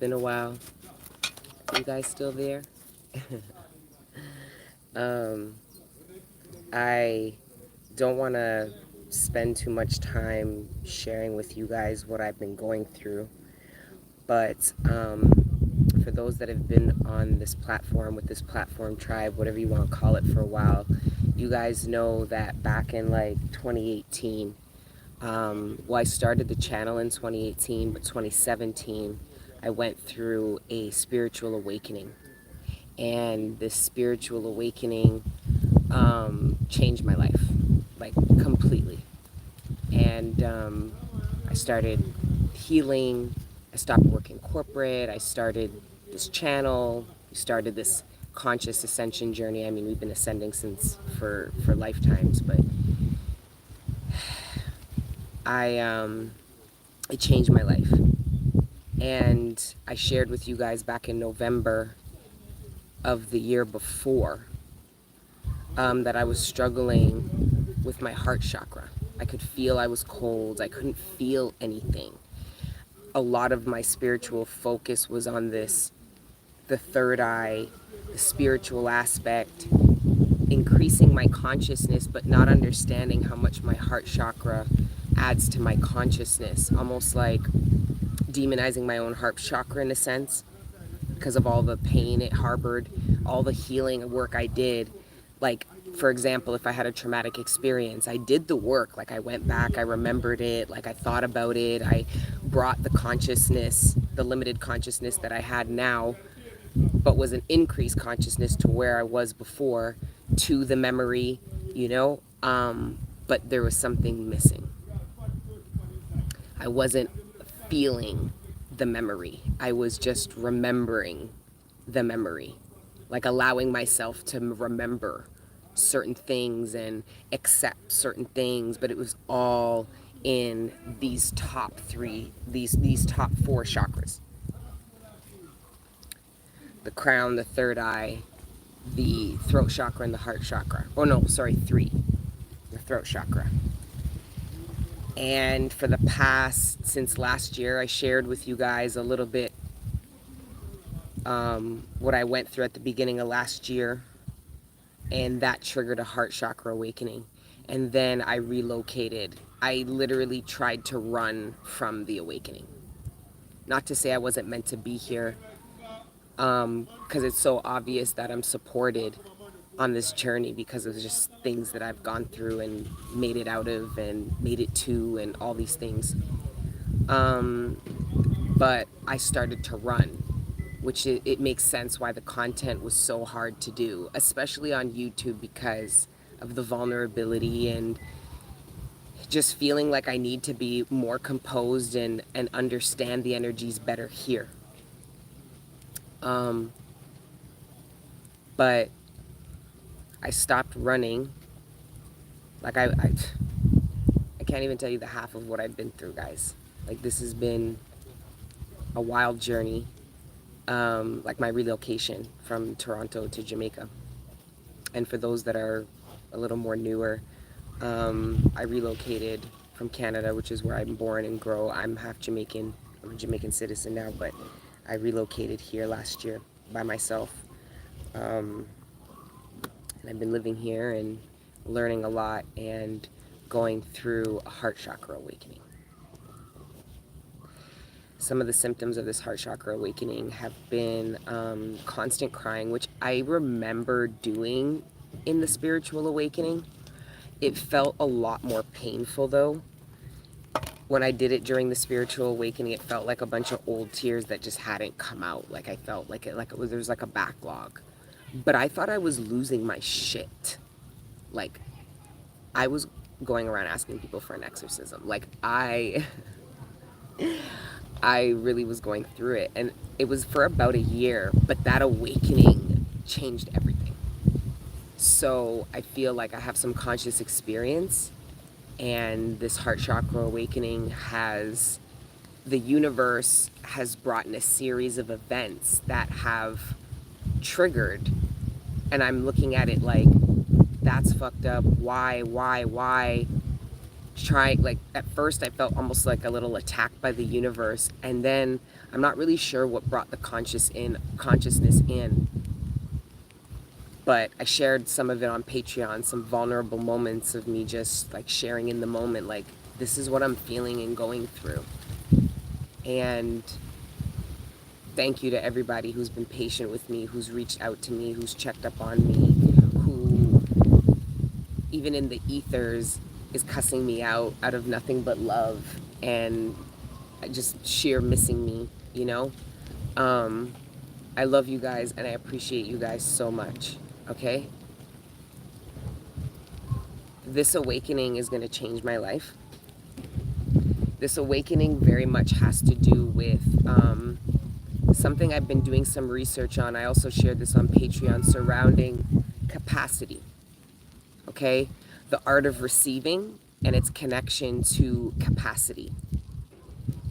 been a while. You guys still there? I don't want to spend too much time sharing with you guys what I've been going through, but for those that have been on this platform with this platform tribe, whatever you want to call it, for a while, you guys know that back in like 2018, I started the channel in 2018, but 2017 I went through a spiritual awakening, and this spiritual awakening changed my life, like, completely. And I started healing. I stopped working corporate. I started this channel. We started this conscious ascension journey. I mean, we've been ascending since for lifetimes, but it changed my life. And I shared with you guys back in November of the year before that I was struggling with my heart chakra. I could feel I was cold. I couldn't feel anything. A lot of my spiritual focus was on this, the third eye, the spiritual aspect, increasing my consciousness, but not understanding how much my heart chakra adds to my consciousness. Almost like demonizing my own heart chakra in a sense, because of all the pain it harbored, all the healing work I did. Like, for example, if I had a traumatic experience, I did the work. Like, I went back, I remembered it, like, I thought about it, I brought the consciousness, the limited consciousness that I had now, but was an increased consciousness to where I was before, to the memory, you know, but there was something missing. I wasn't feeling the memory. I was just remembering the memory, like allowing myself to remember certain things and accept certain things, but it was all in these top three, these top four chakras: the crown, the third eye, the throat chakra, and the heart chakra. Oh no, sorry, three. The throat chakra. And for the past, since last year, I shared with you guys a little bit what I went through at the beginning of last year, and that triggered a heart chakra awakening. And then I relocated. I literally tried to run from the awakening. Not to say I wasn't meant to be here, because it's so obvious that I'm supported on this journey because of just things that I've gone through and made it out of and made it to, and all these things. But I started to run, which it makes sense why the content was so hard to do, especially on YouTube, because of the vulnerability and just feeling like I need to be more composed and understand the energies better here. But I stopped running. Like, I can't even tell you the half of what I've been through, guys. Like, this has been a wild journey. Like my relocation from Toronto to Jamaica. And for those that are a little more newer, I relocated from Canada, which is where I'm born and grow. I'm half Jamaican. I'm a Jamaican citizen now, but I relocated here last year by myself. And I've been living here and learning a lot and going through a heart chakra awakening. Some of the symptoms of this heart chakra awakening have been constant crying, which I remember doing in the spiritual awakening. It felt a lot more painful, though. When I did it during the spiritual awakening, it felt like a bunch of old tears that just hadn't come out. Like, I felt like it was, there was like a backlog. But I thought I was losing my shit. Like, I was going around asking people for an exorcism. Like, I really was going through it. And it was for about a year, but that awakening changed everything. So I feel like I have some conscious experience, and this heart chakra awakening has, the universe has brought in a series of events that have triggered, and I'm looking at it like, that's fucked up. Why? like at first I felt almost like a little attacked by the universe, and then I'm not really sure what brought the consciousness in, but I shared some of it on Patreon, some vulnerable moments of me just like sharing in the moment, like this is what I'm feeling and going through. And thank you to everybody who's been patient with me, who's reached out to me, who's checked up on me, who even in the ethers is cussing me out of nothing but love and just sheer missing me, you know? I love you guys and I appreciate you guys so much, okay? This awakening is going to change my life. This awakening very much has to do with something I've been doing some research on. I also shared this on Patreon surrounding capacity, okay? The art of receiving and its connection to capacity.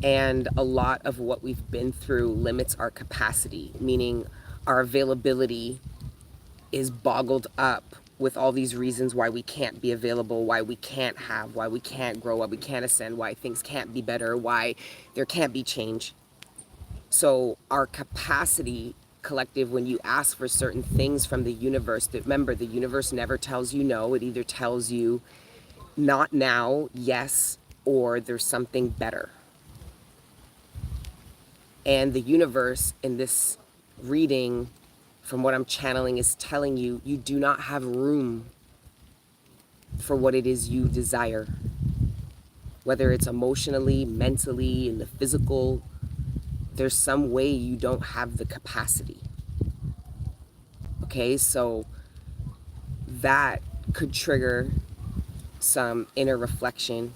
And a lot of what we've been through limits our capacity, meaning our availability is boggled up with all these reasons why we can't be available, why we can't have, why we can't grow, why we can't ascend, why things can't be better, why there can't be change. So our capacity collective, when you ask for certain things from the universe, that remember, the universe never tells you no. It either tells you not now, yes, or there's something better. And the universe in this reading, from what I'm channeling, is telling you, you do not have room for what it is you desire. Whether it's emotionally, mentally, in the physical, there's some way you don't have the capacity. Okay, so that could trigger some inner reflection.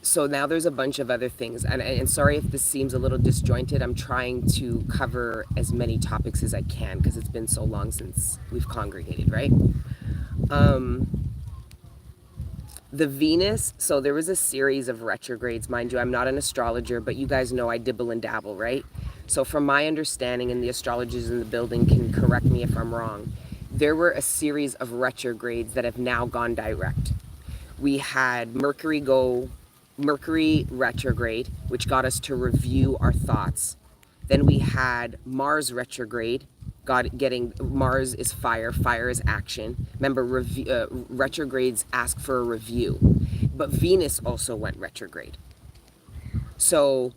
So now there's a bunch of other things, and sorry if this seems a little disjointed. I'm trying to cover as many topics as I can because it's been so long since we've congregated, right? The Venus, so there was a series of retrogrades, mind you. I'm not an astrologer, but you guys know I dibble and dabble, right? So from my understanding, and the astrologers in the building can correct me if I'm wrong, there were a series of retrogrades that have now gone direct. We had Mercury retrograde, which got us to review our thoughts. Then we had Mars retrograde, Mars is fire, fire is action. Remember, retrogrades ask for a review. But Venus also went retrograde. So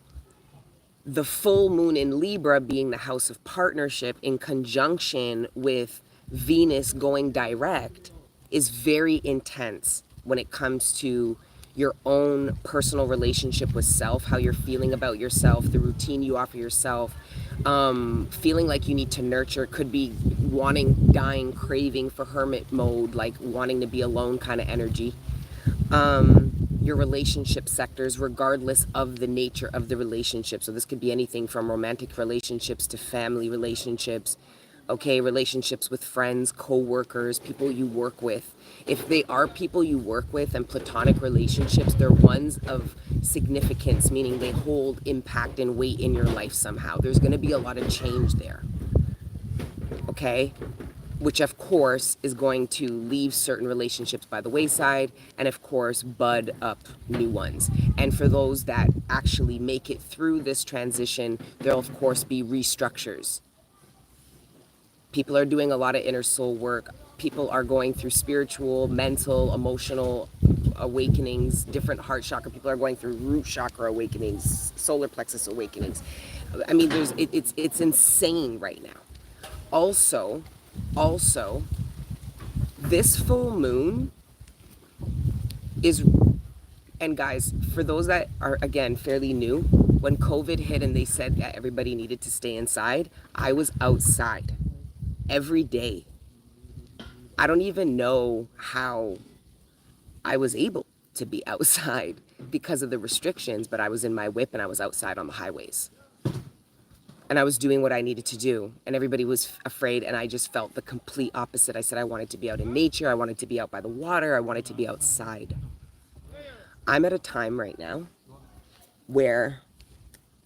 the full moon in Libra, being the house of partnership, in conjunction with Venus going direct, is very intense when it comes to your own personal relationship with self, how you're feeling about yourself, the routine you offer yourself, feeling like you need to nurture. Could be wanting, dying, craving for hermit mode, like wanting to be alone kind of energy. Your relationship sectors, regardless of the nature of the relationship. So this could be anything from romantic relationships to family relationships, okay, relationships with friends, co-workers, people you work with. If they are people you work with and platonic relationships, they're ones of significance, meaning they hold impact and weight in your life somehow. There's going to be a lot of change there, okay? Which of course is going to leave certain relationships by the wayside and of course bud up new ones. And for those that actually make it through this transition, there'll of course be restructures. People are doing a lot of inner soul work. People are going through spiritual, mental, emotional awakenings, different heart chakra. People are going through root chakra awakenings, solar plexus awakenings. I mean, it's insane right now. Also, this full moon is, and guys, for those that are, again, fairly new, when COVID hit and they said that everybody needed to stay inside, I was outside every day. I don't even know how I was able to be outside because of the restrictions, but I was in my whip and I was outside on the highways. And I was doing what I needed to do. And everybody was afraid, and I just felt the complete opposite. I said I wanted to be out in nature. I wanted to be out by the water. I wanted to be outside. I'm at a time right now where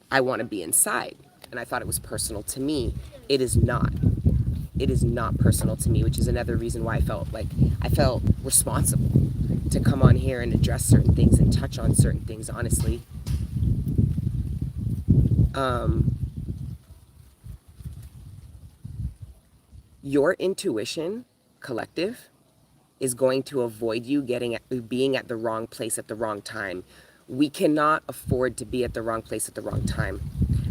I want to be inside. And I thought it was personal to me. It is not. It is not personal to me, which is another reason why I felt responsible. to come on here and address certain things and touch on certain things, honestly. Your intuition, collective, is going to avoid you being at the wrong place at the wrong time. We cannot afford to be at the wrong place at the wrong time.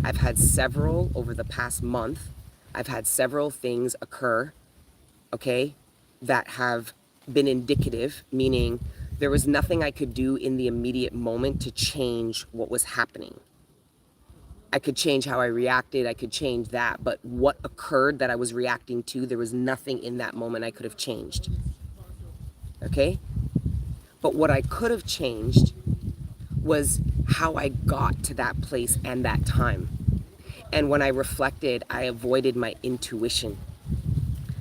I've had several, over the past month, I've had several things occur, okay, that have been indicative, meaning there was nothing I could do in the immediate moment to change what was happening. I could change how I reacted, I could change that, but what occurred that I was reacting to, there was nothing in that moment I could have changed. Okay? But what I could have changed was how I got to that place and that time. And when I reflected, I avoided my intuition.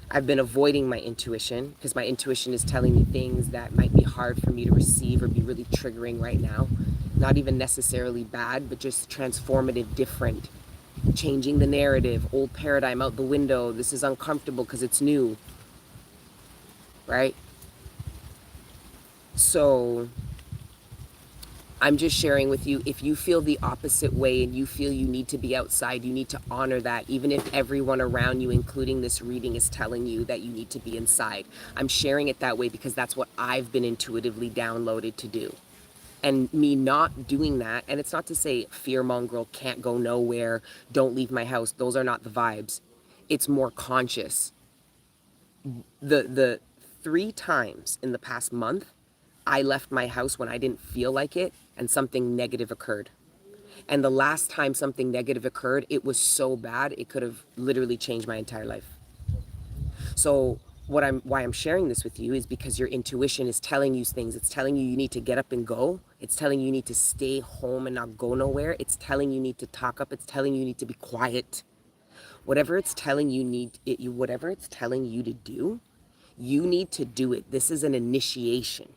I've been avoiding my intuition because my intuition is telling me things that might be hard for me to receive or be really triggering right now. Not even necessarily bad, but just transformative, different. Changing the narrative, old paradigm out the window. This is uncomfortable because it's new. Right? So I'm just sharing with you, if you feel the opposite way and you feel you need to be outside, you need to honor that, even if everyone around you, including this reading, is telling you that you need to be inside. I'm sharing it that way because that's what I've been intuitively downloaded to do. And me not doing that, and it's not to say fear mongrel, can't go nowhere, don't leave my house. Those are not the vibes. It's more conscious. The 3 times in the past month, I left my house when I didn't feel like it and something negative occurred. And the last time something negative occurred, it was so bad, it could have literally changed my entire life. So why I'm sharing this with you is because your intuition is telling you things. It's telling you need to get up and go. It's telling you need to stay home and not go nowhere. It's telling you need to talk up. It's telling you need to be quiet. Whatever it's telling you whatever it's telling you to do, you need to do it. This is an initiation.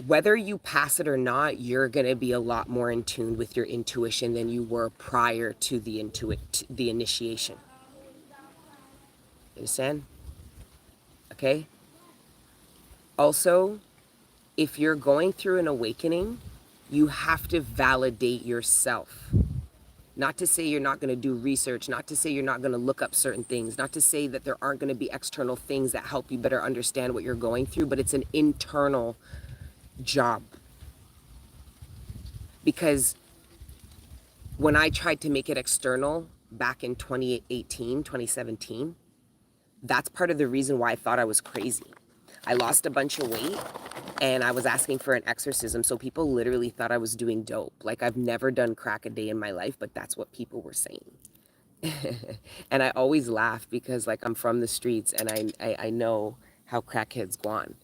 Whether you pass it or not, you're going to be a lot more in tune with your intuition than you were prior to the initiation. Understand? Okay? Also, if you're going through an awakening, you have to validate yourself. Not to say you're not going to do research, not to say you're not going to look up certain things, not to say that there aren't going to be external things that help you better understand what you're going through, but it's an internal job. Because when I tried to make it external back in 2018, 2017, that's part of the reason why I thought I was crazy. I lost a bunch of weight and I was asking for an exorcism. So people literally thought I was doing dope. Like, I've never done crack a day in my life, but that's what people were saying. And I always laugh because, like, I'm from the streets and I know how crackheads go on.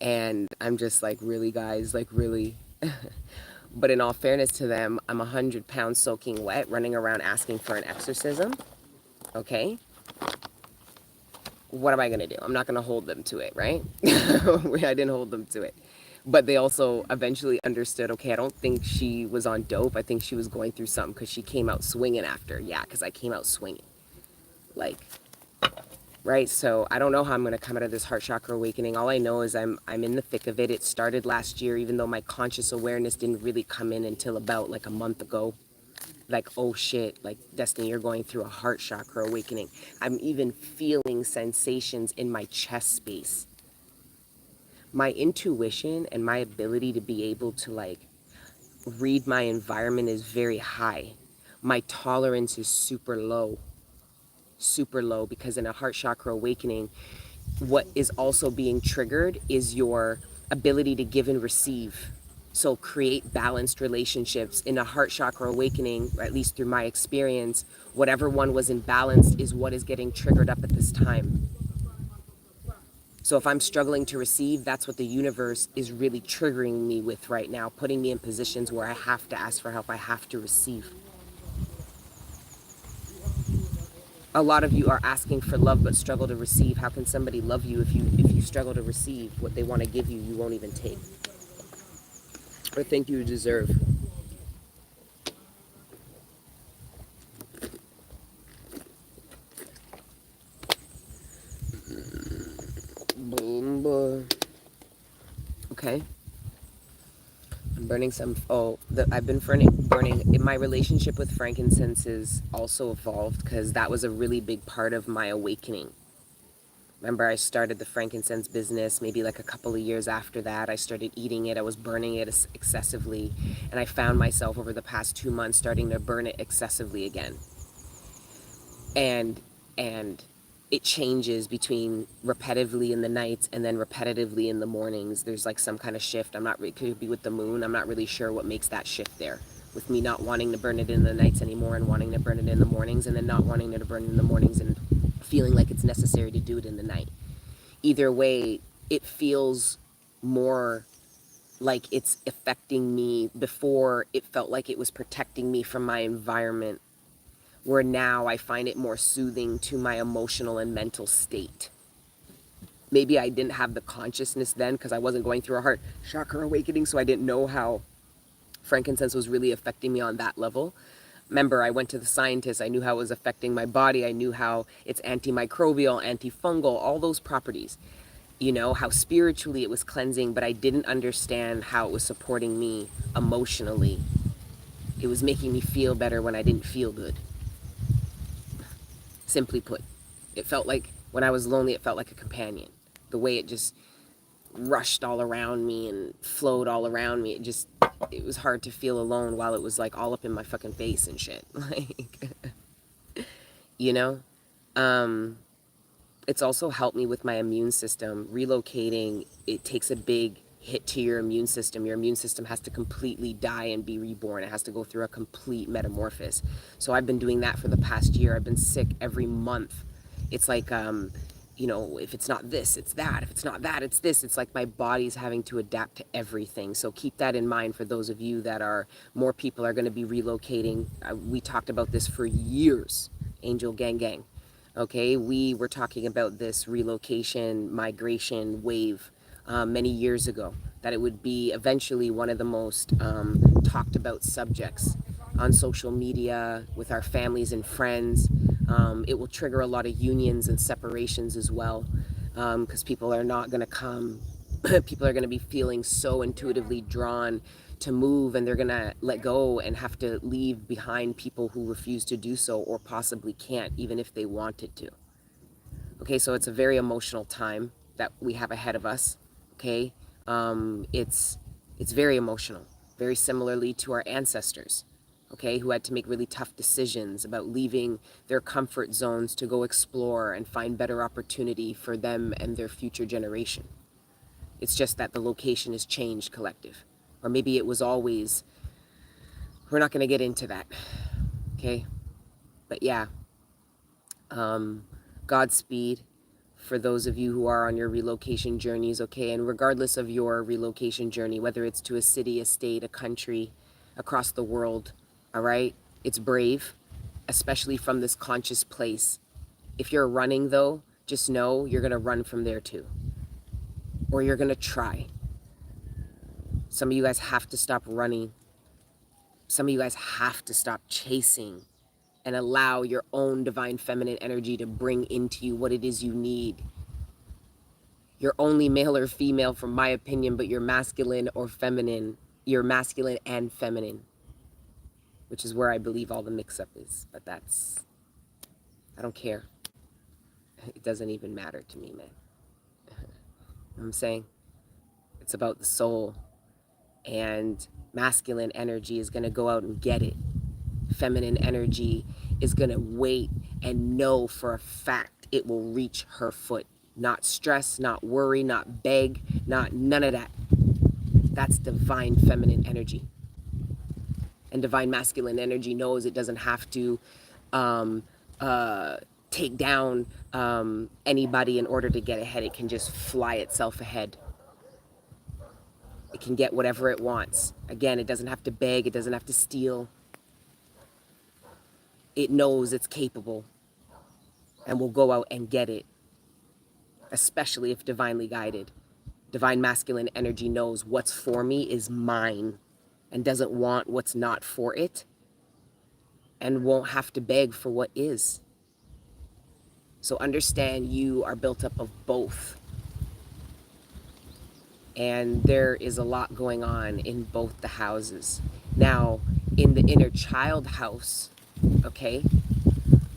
And I'm just like, really, guys? Like, really? But in all fairness to them, I'm 100 pounds soaking wet, running around asking for an exorcism. Okay? What am I going to do? I'm not going to hold them to it, right? I didn't hold them to it. But they also eventually understood, okay, I don't think she was on dope. I think she was going through something because she came out swinging after. Yeah, because I came out swinging. Like, right? So I don't know how I'm going to come out of this heart chakra awakening. All I know is I'm in the thick of it. It started last year, even though my conscious awareness didn't really come in until about like a month ago. Like, oh shit, like, Destiny, you're going through a heart chakra awakening. I'm even feeling sensations in my chest space. My intuition and my ability to be able to, like, read my environment is very high. My tolerance is super low, because in a heart chakra awakening, what is also being triggered is your ability to give and receive. So create balanced relationships. In a heart chakra awakening, or at least through my experience, whatever one was imbalanced is what is getting triggered up at this time. So if I'm struggling to receive, that's what the universe is really triggering me with right now, putting me in positions where I have to ask for help, I have to receive. A lot of you are asking for love but struggle to receive. How can somebody love you if you struggle to receive what they want to give you, you won't even take or think you deserve? Boom. Burning some, I've been burning, my relationship with frankincense has also evolved because that was a really big part of my awakening. Remember, I started the frankincense business maybe like a couple of years after that. I started eating it. I was burning it excessively. And I found myself over the past 2 months starting to burn it excessively again. And it changes between repetitively in the nights and then repetitively in the mornings. There's like some kind of shift. It could be with the moon. I'm not really sure what makes that shift there. With me not wanting to burn it in the nights anymore and wanting to burn it in the mornings, and then not wanting to burn it in the mornings and feeling like it's necessary to do it in the night. Either way, it feels more like it's affecting me. Before, it felt like it was protecting me from my environment, where now I find it more soothing to my emotional and mental state. Maybe I didn't have the consciousness then because I wasn't going through a heart chakra awakening, so I didn't know how frankincense was really affecting me on that level. Remember, I went to the scientist. I knew how it was affecting my body. I knew how it's antimicrobial, antifungal, all those properties. You know, how spiritually it was cleansing, but I didn't understand how it was supporting me emotionally. It was making me feel better when I didn't feel good. Simply put, it felt like when I was lonely, it felt like a companion. The way it just rushed all around me and flowed all around me, it was hard to feel alone while it was like all up in my fucking face and shit. Like, you know? It's also helped me with my immune system. Relocating, it takes a big hit to your immune system. Your immune system has to completely die and be reborn. It has to go through a complete metamorphosis. So I've been doing that for the past year. I've been sick every month. It's like, you know, if it's not this, it's that. If it's not that, it's this. It's like my body's having to adapt to everything. So keep that in mind for those of you that are, more people are going to be relocating. We talked about this for years. Angel Gang Gang. Okay, we were talking about this relocation, migration wave many years ago, that it would be eventually one of the most talked about subjects on social media with our families and friends. It will trigger a lot of unions and separations as well, because people are not going to come. People are going to be feeling so intuitively drawn to move, and they're going to let go and have to leave behind people who refuse to do so or possibly can't, even if they wanted to. Okay, so it's a very emotional time that we have ahead of us. Okay, it's very emotional, very similarly to our ancestors, okay, who had to make really tough decisions about leaving their comfort zones to go explore and find better opportunity for them and their future generation. It's just that the location has changed, collective. Or maybe it was always, we're not going to get into that, okay? But yeah, Godspeed for those of you who are on your relocation journeys, okay? And regardless of your relocation journey, whether it's to a city, a state, a country, across the world, all right? It's brave, especially from this conscious place. If you're running, though, just know you're going to run from there too. Or you're going to try. Some of you guys have to stop running. Some of you guys have to stop chasing and allow your own divine feminine energy to bring into you what it is you need. You're only male or female, from my opinion, but you're masculine or feminine. You're masculine and feminine, which is where I believe all the mix-up is. But I don't care. It doesn't even matter to me, man. You know what I'm saying? It's about the soul. And masculine energy is going to go out and get it. Feminine energy is going to wait and know for a fact it will reach her foot. Not stress, not worry, not beg, not none of that. That's divine feminine energy. And divine masculine energy knows it doesn't have to take down anybody in order to get ahead. It can just fly itself ahead. It can get whatever it wants. Again, it doesn't have to beg. It doesn't have to steal. It knows it's capable and will go out and get it, especially if divinely guided. Divine masculine energy knows what's for me is mine and doesn't want what's not for it and won't have to beg for what is. So understand you are built up of both. And there is a lot going on in both the houses. Now, in the inner child house, okay,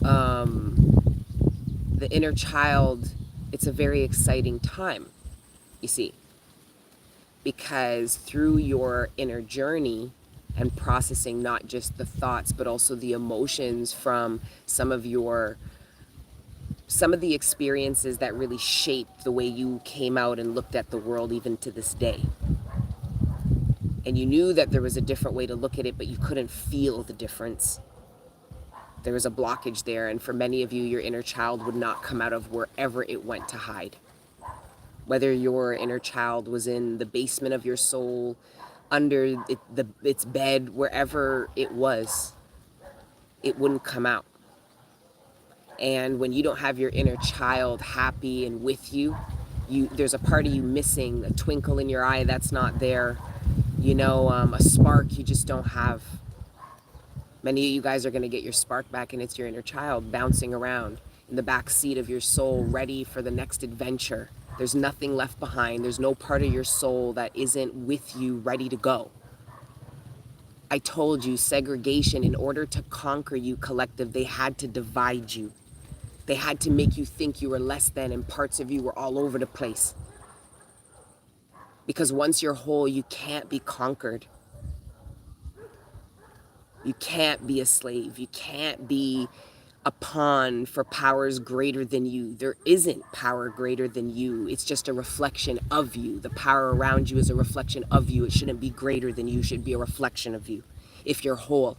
the inner child, it's a very exciting time, you see, because through your inner journey and processing not just the thoughts, but also the emotions from some of the experiences that really shaped the way you came out and looked at the world even to this day. And you knew that there was a different way to look at it, but you couldn't feel the difference. There was a blockage there, and for many of you, your inner child would not come out of wherever it went to hide. Whether your inner child was in the basement of your soul, under its bed, wherever it was, it wouldn't come out. And when you don't have your inner child happy and with you, there's a part of you missing, a twinkle in your eye that's not there, a spark you just don't have. Many of you guys are going to get your spark back, and it's your inner child bouncing around in the back seat of your soul, ready for the next adventure. There's nothing left behind. There's no part of your soul that isn't with you, ready to go. I told you, segregation, in order to conquer you, collective, they had to divide you. They had to make you think you were less than, and parts of you were all over the place. Because once you're whole, you can't be conquered. You can't be a slave. You can't be a pawn for powers greater than you. There isn't power greater than you. It's just a reflection of you. The power around you is a reflection of you. It shouldn't be greater than you. It should be a reflection of you if you're whole.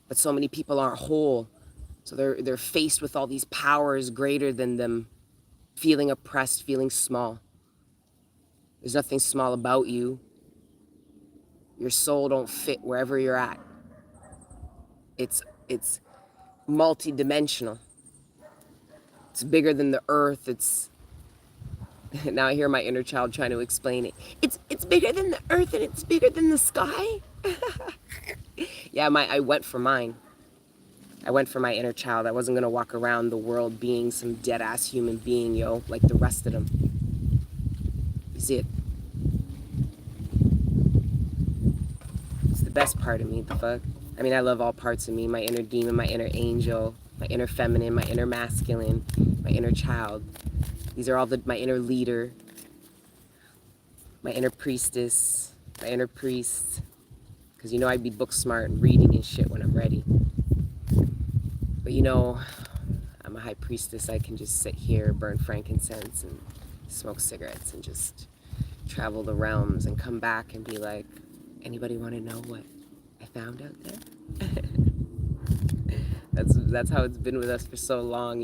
But so many people aren't whole. So they're faced with all these powers greater than them, feeling oppressed, feeling small. There's nothing small about you. Your soul don't fit wherever you're at. It's multi-dimensional. It's bigger than the earth. It's now I hear my inner child trying to explain it. It's bigger than the earth, and it's bigger than the sky. Yeah, I went for mine. I went for my inner child. I wasn't gonna walk around the world being some dead ass human being, like the rest of them. You see it? It's the best part of me, the fuck. I mean, I love all parts of me, my inner demon, my inner angel, my inner feminine, my inner masculine, my inner child. These are all my inner leader, my inner priestess, my inner priest. Because I'd be book smart and reading and shit when I'm ready. But I'm a high priestess. I can just sit here, burn frankincense and smoke cigarettes and just travel the realms and come back and be like, anybody want to know what I found out there? That's how it's been with us for so long,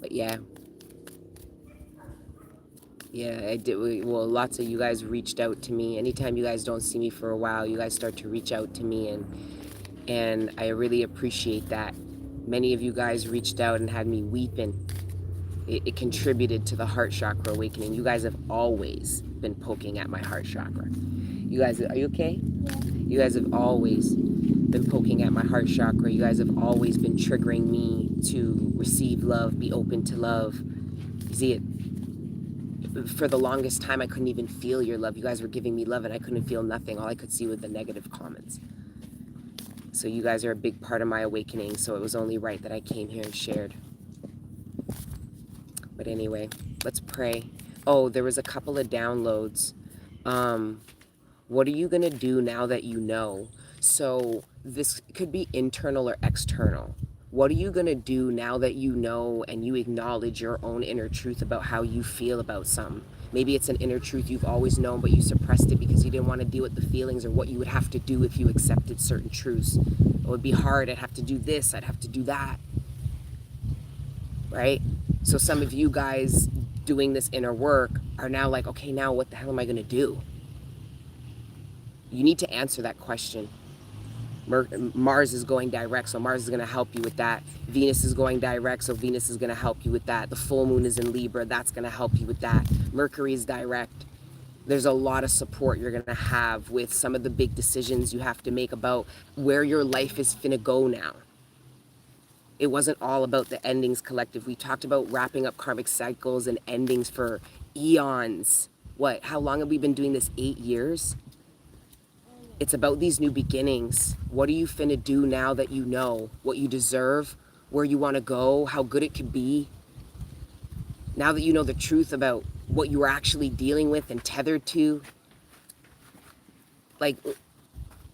But yeah, I did. Well, lots of you guys reached out to me. Anytime you guys don't see me for a while, you guys start to reach out to me, and I really appreciate that. Many of you guys reached out and had me weeping. It contributed to the heart chakra awakening. You guys have always been poking at my heart chakra. You guys, are you okay? Yeah. You guys have always been poking at my heart chakra. You guys have always been triggering me to receive love, be open to love. You see it? For the longest time, I couldn't even feel your love. You guys were giving me love, and I couldn't feel nothing. All I could see were the negative comments. So you guys are a big part of my awakening, so it was only right that I came here and shared. But anyway, let's pray. Oh, there was a couple of downloads. What are you going to do now that you know? So this could be internal or external. What are you going to do now that you know and you acknowledge your own inner truth about how you feel about something? Maybe it's an inner truth you've always known, but you suppressed it because you didn't want to deal with the feelings or what you would have to do if you accepted certain truths. It would be hard. I'd have to do this. I'd have to do that. Right? So some of you guys doing this inner work are now like, okay, now what the hell am I going to do? You need to answer that question. Mars is going direct, so Mars is going to help you with that. Venus is going direct, so Venus is going to help you with that. The full moon is in Libra, that's going to help you with that. Mercury is direct. There's a lot of support you're going to have with some of the big decisions you have to make about where your life is finna go now. It wasn't all about the endings collective. We talked about wrapping up karmic cycles and endings for eons. What? How long have we been doing this? 8 years? It's about these new beginnings. What are you finna do now that you know what you deserve, where you want to go, how good it could be? Now that you know the truth about what you were actually dealing with and tethered to, like,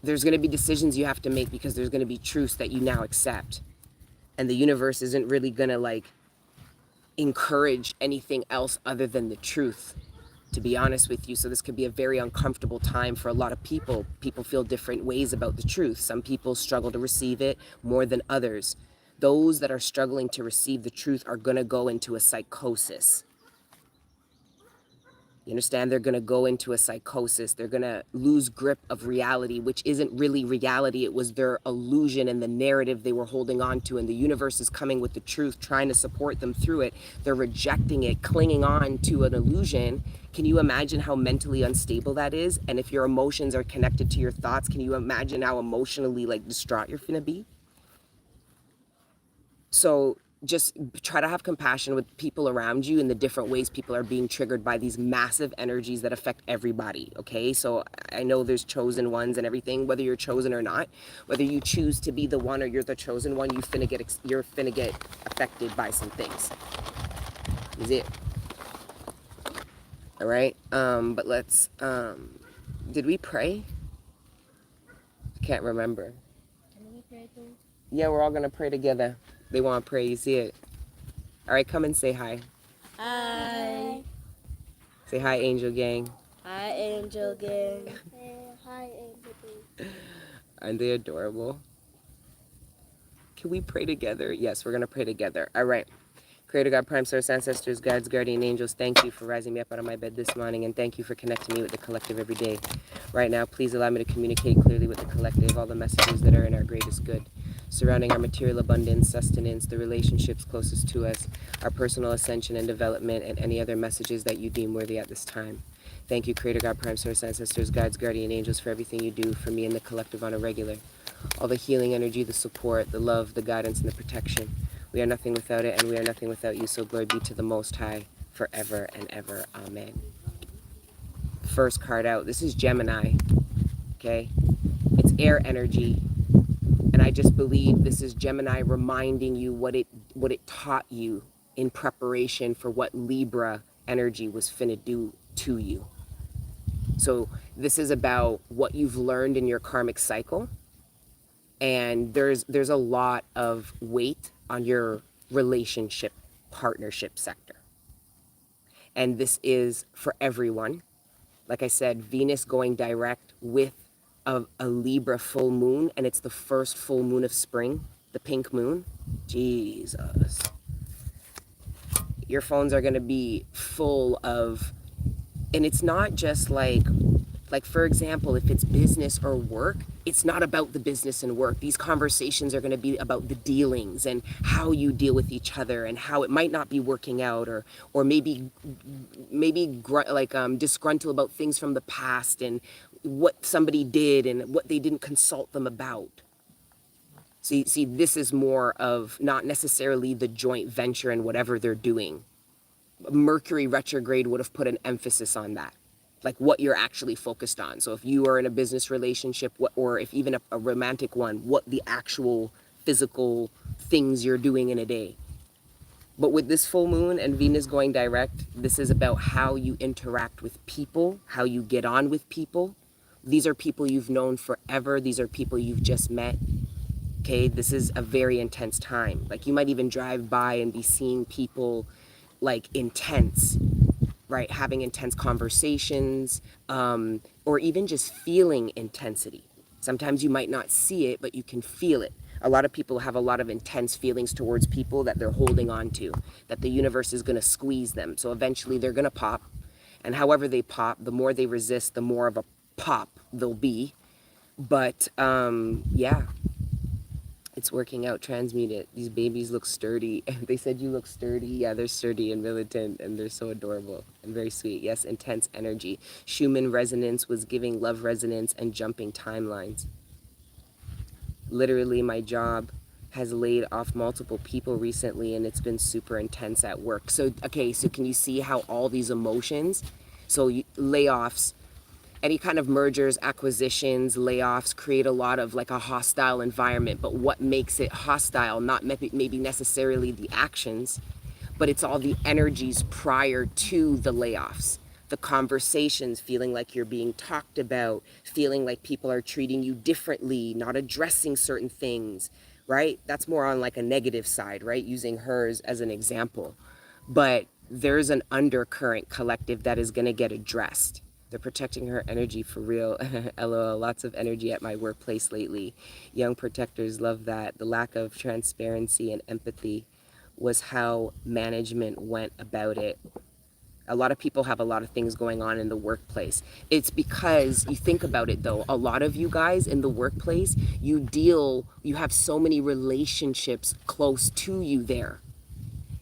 there's going to be decisions you have to make because there's going to be truths that you now accept. And the universe isn't really going to, like, encourage anything else other than the truth, to be honest with you. So this could be a very uncomfortable time for a lot of people. People feel different ways about the truth. Some people struggle to receive it more than others. Those that are struggling to receive the truth are going to go into a psychosis. You understand? They're going to go into a psychosis. They're going to lose grip of reality, which isn't really reality. It was their illusion and the narrative they were holding on to. And the universe is coming with the truth, trying to support them through it. They're rejecting it, clinging on to an illusion. Can you imagine how mentally unstable that is? And if your emotions are connected to your thoughts, can you imagine how emotionally, like, distraught you're going to be? So just try to have compassion with people around you and the different ways people are being triggered by these massive energies that affect everybody. Okay, so I know there's chosen ones and everything, whether you're chosen or not, whether you choose to be the one or you're the chosen one, you're finna get affected by some things. Is it? All right. But let's. Did we pray? I can't remember. Can we pray too? Yeah, we're all gonna pray together. They want to pray. You see it? All right, come and say hi. Hi. Say hi, Angel Gang. Hi, Angel Gang. Hi, Angel Gang. Aren't they adorable? Can we pray together? Yes, we're going to pray together. All right. Creator God, Prime Source, Ancestors, Guides, Guardian Angels, thank you for rising me up out of my bed this morning, and thank you for connecting me with the collective every day. Right now, please allow me to communicate clearly with the collective, all the messages that are in our greatest good, surrounding our material abundance, sustenance, the relationships closest to us, our personal ascension and development, and any other messages that you deem worthy at this time. Thank you, Creator God, Prime Source, Ancestors, Guides, Guardian Angels, for everything you do for me and the collective on a regular. All the healing energy, the support, the love, the guidance, and the protection. We are nothing without it, and we are nothing without you, so glory be to the Most High, forever and ever. Amen. First card out. This is Gemini, okay? It's air energy, and I just believe this is Gemini reminding you what it taught you in preparation for what Libra energy was finna do to you. So this is about what you've learned in your karmic cycle, and there's a lot of weight on your relationship partnership sector, and this is for everyone. Like I said, Venus going direct with a Libra full moon, and it's the first full moon of spring, the pink moon. Jesus, your phones are going to be full of, and it's not just like for example, if it's business or work, it's not about the business and work. These conversations are going to be about the dealings and how you deal with each other, and how it might not be working out, or maybe disgruntled about things from the past and what somebody did and what they didn't consult them about. See, this is more of not necessarily the joint venture and whatever they're doing. Mercury retrograde would have put an emphasis on that, like what you're actually focused on. So if you are in a business relationship, or if even a romantic one, what the actual physical things you're doing in a day. But with this full moon and Venus going direct, this is about how you interact with people, how you get on with people. These are people you've known forever. These are people you've just met. Okay, this is a very intense time. Like, you might even drive by and be seeing people like intense, right? Having intense conversations, or even just feeling intensity. Sometimes you might not see it, but you can feel it. A lot of people have a lot of intense feelings towards people that they're holding on to, that the universe is going to squeeze them. So eventually they're going to pop. And however they pop, the more they resist, the more of a pop they'll be. But yeah, it's working out. Transmute it. These babies look sturdy. They said you look sturdy. Yeah, they're sturdy and militant, and they're so adorable and very sweet. Yes, intense energy. Schumann resonance was giving love resonance and jumping timelines. Literally, my job has laid off multiple people recently, and it's been super intense at work. So, okay, so can you see how all these emotions, so layoffs, any kind of mergers, acquisitions, layoffs create a lot of like a hostile environment. But what makes it hostile, not maybe necessarily the actions, but it's all the energies prior to the layoffs. The conversations, feeling like you're being talked about, feeling like people are treating you differently, not addressing certain things, right? That's more on like a negative side, right? Using hers as an example. But there's an undercurrent collective that is going to get addressed. They're protecting her energy for real. LOL, lots of energy at my workplace lately. Young protectors love that. The lack of transparency and empathy was how management went about it. A lot of people have a lot of things going on in the workplace. It's because, you think about it though, a lot of you guys in the workplace, you have so many relationships close to you there.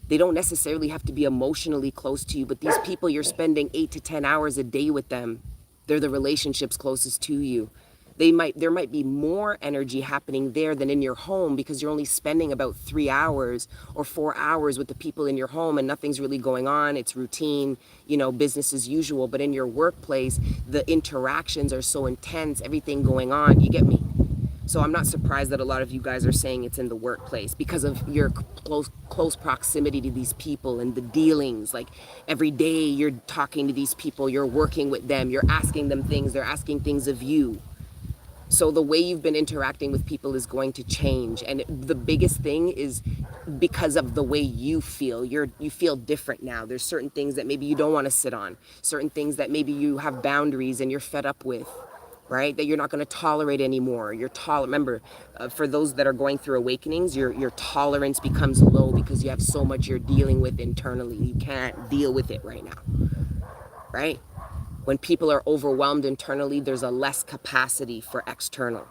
They don't necessarily have to be emotionally close to you, but these people, you're spending 8 to 10 hours a day with them. They're the relationships closest to you. There might be more energy happening there than in your home, because you're only spending about 3 hours or 4 hours with the people in your home and nothing's really going on. It's routine, business as usual. But in your workplace, the interactions are so intense, everything going on. You get me? So I'm not surprised that a lot of you guys are saying it's in the workplace, because of your close proximity to these people and the dealings. Like every day you're talking to these people, you're working with them, you're asking them things, they're asking things of you. So the way you've been interacting with people is going to change. And the biggest thing is because of the way you feel. You feel different now. There's certain things that maybe you don't want to sit on, certain things that maybe you have boundaries and you're fed up with, right? That you're not going to tolerate anymore. Remember, for those that are going through awakenings, your tolerance becomes low because you have so much you're dealing with internally. You can't deal with it right now, right? When people are overwhelmed internally, there's a less capacity for external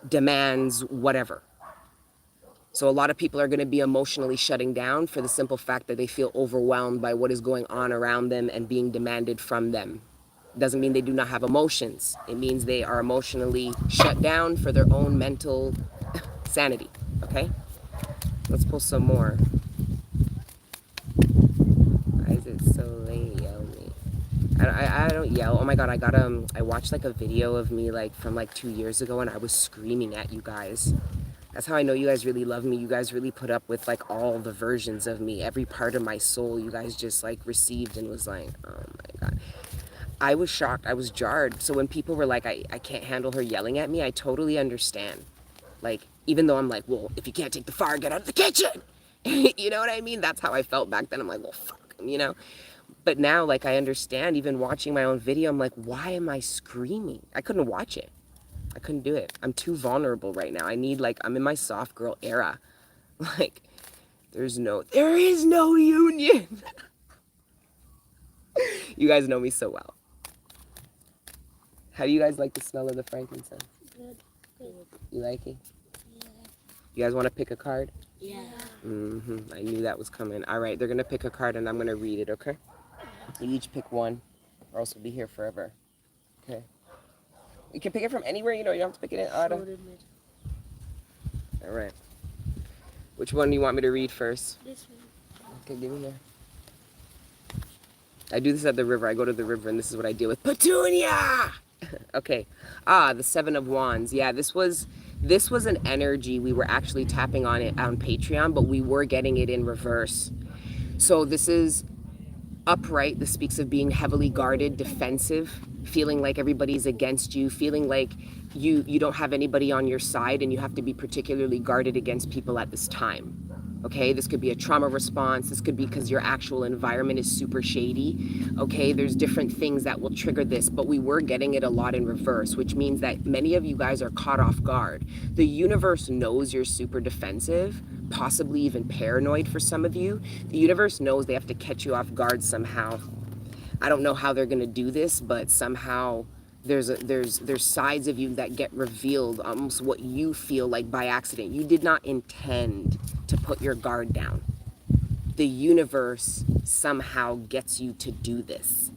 demands, whatever. So a lot of people are going to be emotionally shutting down for the simple fact that they feel overwhelmed by what is going on around them and being demanded from them. Doesn't mean they do not have emotions. It means they are emotionally shut down for their own mental sanity. Okay? Let's pull some more. Why is it so late? Yell me. I don't yell. Oh my god, I watched like a video of me like from like 2 years ago, and I was screaming at you guys. That's how I know you guys really love me. You guys really put up with like all the versions of me. Every part of my soul you guys just like received and was like, oh my god. I was shocked. I was jarred. So when people were like, I can't handle her yelling at me, I totally understand. Like, even though I'm like, well, if you can't take the fire, get out of the kitchen. You know what I mean? That's how I felt back then. I'm like, well, fuck, But now, like, I understand, even watching my own video, I'm like, why am I screaming? I couldn't watch it. I couldn't do it. I'm too vulnerable right now. I'm in my soft girl era. Like, there is no union. You guys know me so well. How do you guys like the smell of the frankincense? Good. You like it? Yeah. You guys want to pick a card? Yeah. I knew that was coming. All right, they're going to pick a card and I'm going to read it, okay? You each pick one, or else we'll be here forever. Okay? You can pick it from anywhere, you don't have to pick it in order. All right. Which one do you want me to read first? This one. Okay, give me here. I do this at the river. I go to the river and this is what I deal with. Petunia! Okay. The Seven of Wands. Yeah, this was an energy. We were actually tapping on it on Patreon, but we were getting it in reverse. So this is upright. This speaks of being heavily guarded, defensive, feeling like everybody's against you, feeling like you don't have anybody on your side and you have to be particularly guarded against people at this time. Okay, this could be a trauma response. This could be because your actual environment is super shady. Okay, there's different things that will trigger this, but we were getting it a lot in reverse, which means that many of you guys are caught off guard. The universe knows you're super defensive, possibly even paranoid for some of you. The universe knows they have to catch you off guard somehow. I don't know how they're going to do this, but somehow there's sides of you that get revealed, almost what you feel like by accident. You did not intend to put your guard down. The universe somehow gets you to do this.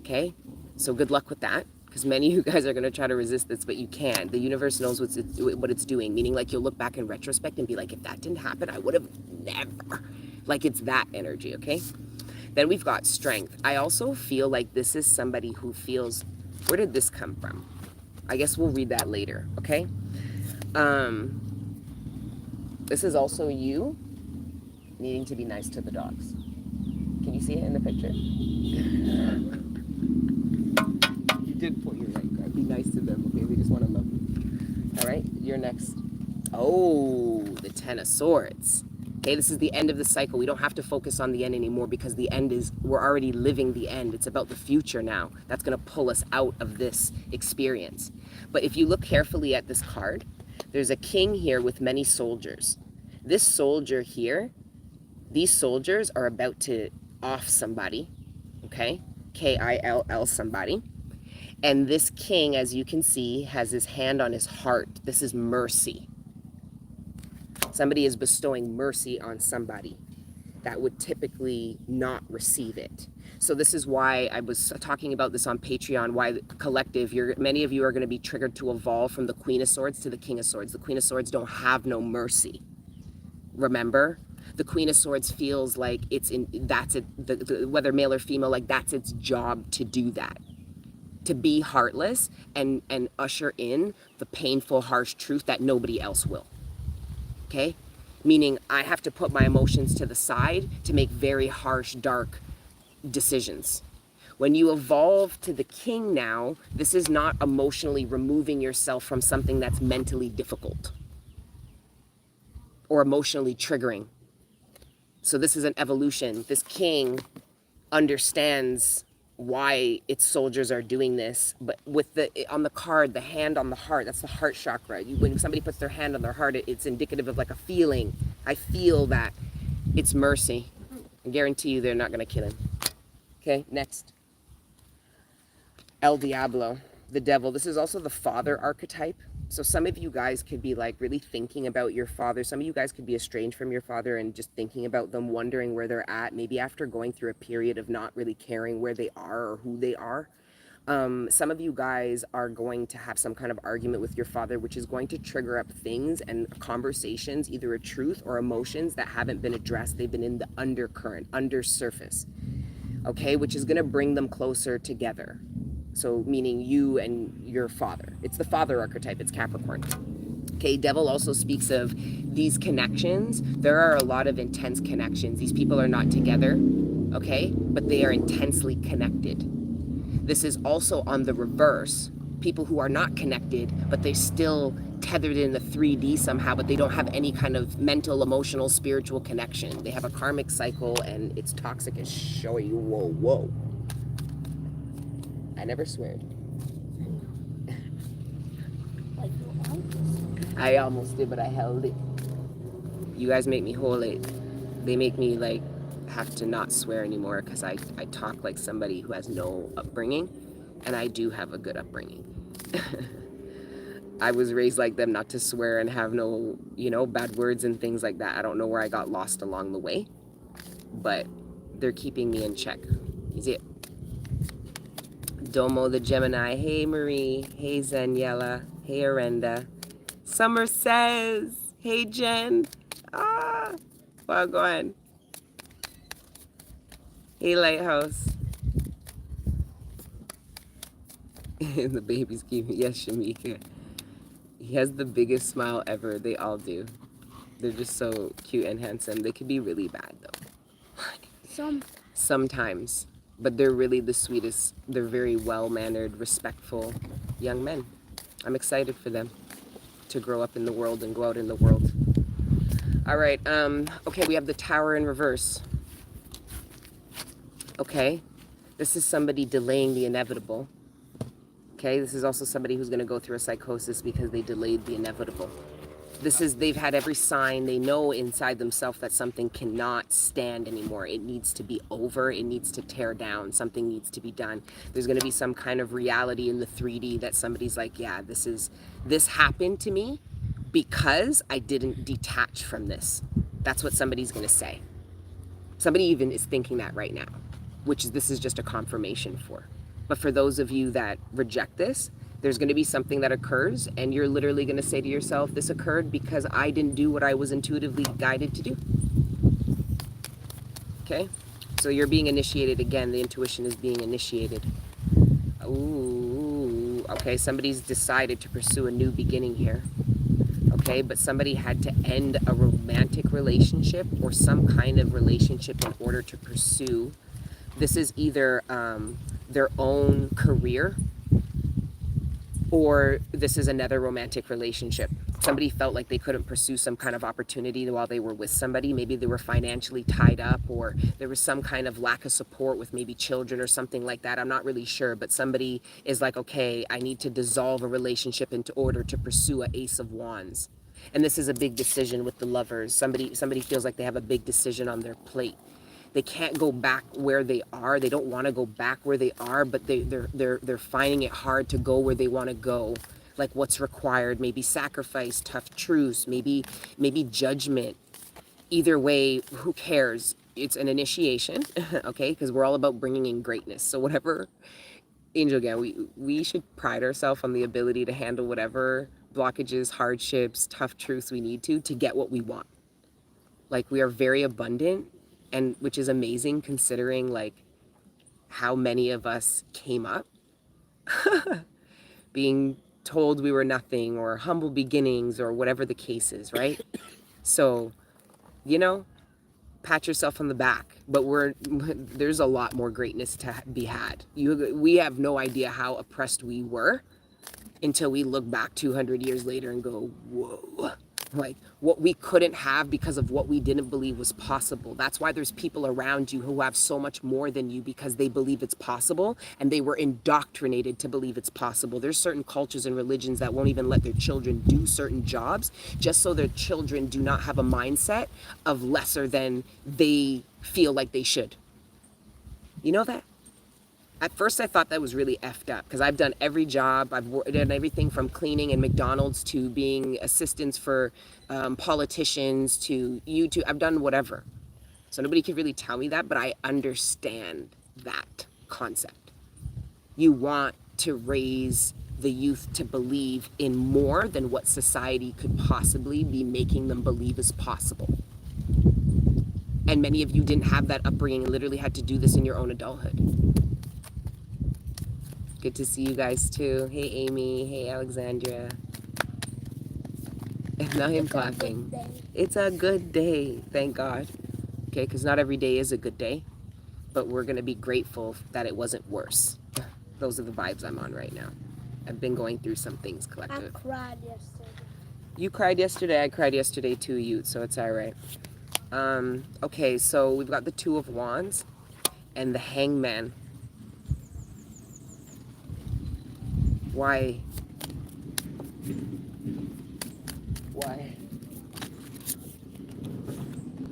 Okay? So good luck with that. because many of you guys are going to try to resist this, but you can. The universe knows what it's doing, meaning like you'll look back in retrospect and be like, if that didn't happen, I would have never. Like it's that energy, okay? Then we've got strength. I also feel like this is somebody who feels, where did this come from? I guess we'll read that later, okay? This is also you needing to be nice to the dogs. Can you see it in the picture? You did point your right card. Be nice to them, okay? They just want to love you. All right, you're next. Oh, the Ten of Swords. Okay, this is the end of the cycle. We don't have to focus on the end anymore because the end is, we're already living the end. It's about the future now. That's going to pull us out of this experience. But if you look carefully at this card, there's a king here with many soldiers. This soldier here, these soldiers are about to off somebody, okay? Kill somebody. And this king, as you can see, has his hand on his heart. This is mercy. Somebody is bestowing mercy on somebody that would typically not receive it. So this is why I was talking about this on Patreon, why the collective, many of you are going to be triggered to evolve from the Queen of Swords to the King of Swords. The Queen of Swords don't have no mercy. Remember? The Queen of Swords feels like whether male or female, like that's its job to do that. To be heartless and usher in the painful, harsh truth that nobody else will. Okay? Meaning I have to put my emotions to the side to make very harsh, dark decisions. When you evolve to the king now, this is not emotionally removing yourself from something that's mentally difficult or emotionally triggering. So this is an evolution. This king understands why its soldiers are doing this, but with on the card, the hand on the heart, that's the heart chakra. When somebody puts their hand on their heart, it's indicative of like a feeling. I feel that it's mercy. I guarantee you they're not going to kill him. Okay, next. El Diablo, the devil. This is also the father archetype. So some of you guys could be like really thinking about your father. Some of you guys could be estranged from your father and just thinking about them, wondering where they're at, maybe after going through a period of not really caring where they are or who they are. Some of you guys are going to have some kind of argument with your father, which is going to trigger up things and conversations, either a truth or emotions that haven't been addressed. They've been in the undercurrent, under surface, okay, which is going to bring them closer together. So meaning you and your father. It's the father archetype, it's Capricorn. Okay, devil also speaks of these connections. There are a lot of intense connections. These people are not together, okay, but they are intensely connected. This is also on the reverse. People who are not connected, but they still tethered in the 3D somehow, but they don't have any kind of mental, emotional, spiritual connection. They have a karmic cycle and it's toxic as showy. Whoa. I never sweared. I almost did, but I held it. You guys make me hold it. They make me like have to not swear anymore because I talk like somebody who has no upbringing, and I do have a good upbringing. I was raised like them, not to swear and have no, bad words and things like that. I don't know where I got lost along the way, but they're keeping me in check. You see it? Domo the Gemini. Hey Marie. Hey Zaniela. Hey Arenda. Summer says. Hey Jen. Well, go ahead. Hey Lighthouse. The baby's keeping. Yes, Shamika. He has the biggest smile ever. They all do. They're just so cute and handsome. They could be really bad though. Sometimes. But they're really the sweetest. They're very well-mannered, respectful young men. I'm excited for them to grow up in the world and go out in the world. All right. Okay, we have the Tower in reverse. Okay. This is somebody delaying the inevitable. Okay. This is also somebody who's going to go through a psychosis because they delayed the inevitable. They've had every sign. They know inside themselves that something cannot stand anymore. It needs to be over. It needs to tear down. Something needs to be done. There's going to be some kind of reality in the 3D that somebody's like, yeah, this happened to me because I didn't detach from this. That's what somebody's going to say. Somebody even is thinking that right now, this is just a confirmation for. But for those of you that reject this, there's going to be something that occurs, and you're literally going to say to yourself, this occurred because I didn't do what I was intuitively guided to do. Okay? So you're being initiated again. The intuition is being initiated. Ooh, okay, somebody's decided to pursue a new beginning here. Okay, but somebody had to end a romantic relationship or some kind of relationship in order to pursue. This is either their own career, or this is another romantic relationship. Somebody felt like they couldn't pursue some kind of opportunity while they were with somebody. Maybe they were financially tied up, or there was some kind of lack of support with maybe children or something like that. I'm not really sure, but somebody is like, okay, I need to dissolve a relationship in order to pursue an Ace of Wands. And this is a big decision with the lovers. Somebody feels like they have a big decision on their plate. They can't go back where they are. They don't want to go back where they are, but they're finding it hard to go where they want to go. Like what's required, maybe sacrifice, tough truths, maybe judgment. Either way, who cares? It's an initiation, okay? Because we're all about bringing in greatness. So whatever, Angel, again, we should pride ourselves on the ability to handle whatever blockages, hardships, tough truths we need to get what we want. Like we are very abundant, and which is amazing considering like how many of us came up being told we were nothing, or humble beginnings, or whatever the case is, right? So, you know, pat yourself on the back, but there's a lot more greatness to be had. We have no idea how oppressed we were until we look back 200 years later and go, whoa, like what we couldn't have because of what we didn't believe was possible. That's why there's people around you who have so much more than you, because they believe it's possible and they were indoctrinated to believe it's possible. There's certain cultures and religions that won't even let their children do certain jobs just so their children do not have a mindset of lesser than they feel like they should. You know that? At first I thought that was really effed up, because I've done every job. I've done everything from cleaning in McDonald's to being assistants for politicians to YouTube. I've done whatever. So nobody can really tell me that, but I understand that concept. You want to raise the youth to believe in more than what society could possibly be making them believe is possible. And many of you didn't have that upbringing and literally had to do this in your own adulthood. Good to see you guys too. Hey Amy, hey Alexandria. And now I'm clapping. It's a good day, thank God. Okay, because not every day is a good day, but we're gonna be grateful that it wasn't worse. Those are the vibes I'm on right now. I've been going through some things, collective. I cried yesterday. You cried yesterday, I cried yesterday too, Ute, so it's all right. Okay, so we've got the Two of Wands and the Hangman. Why?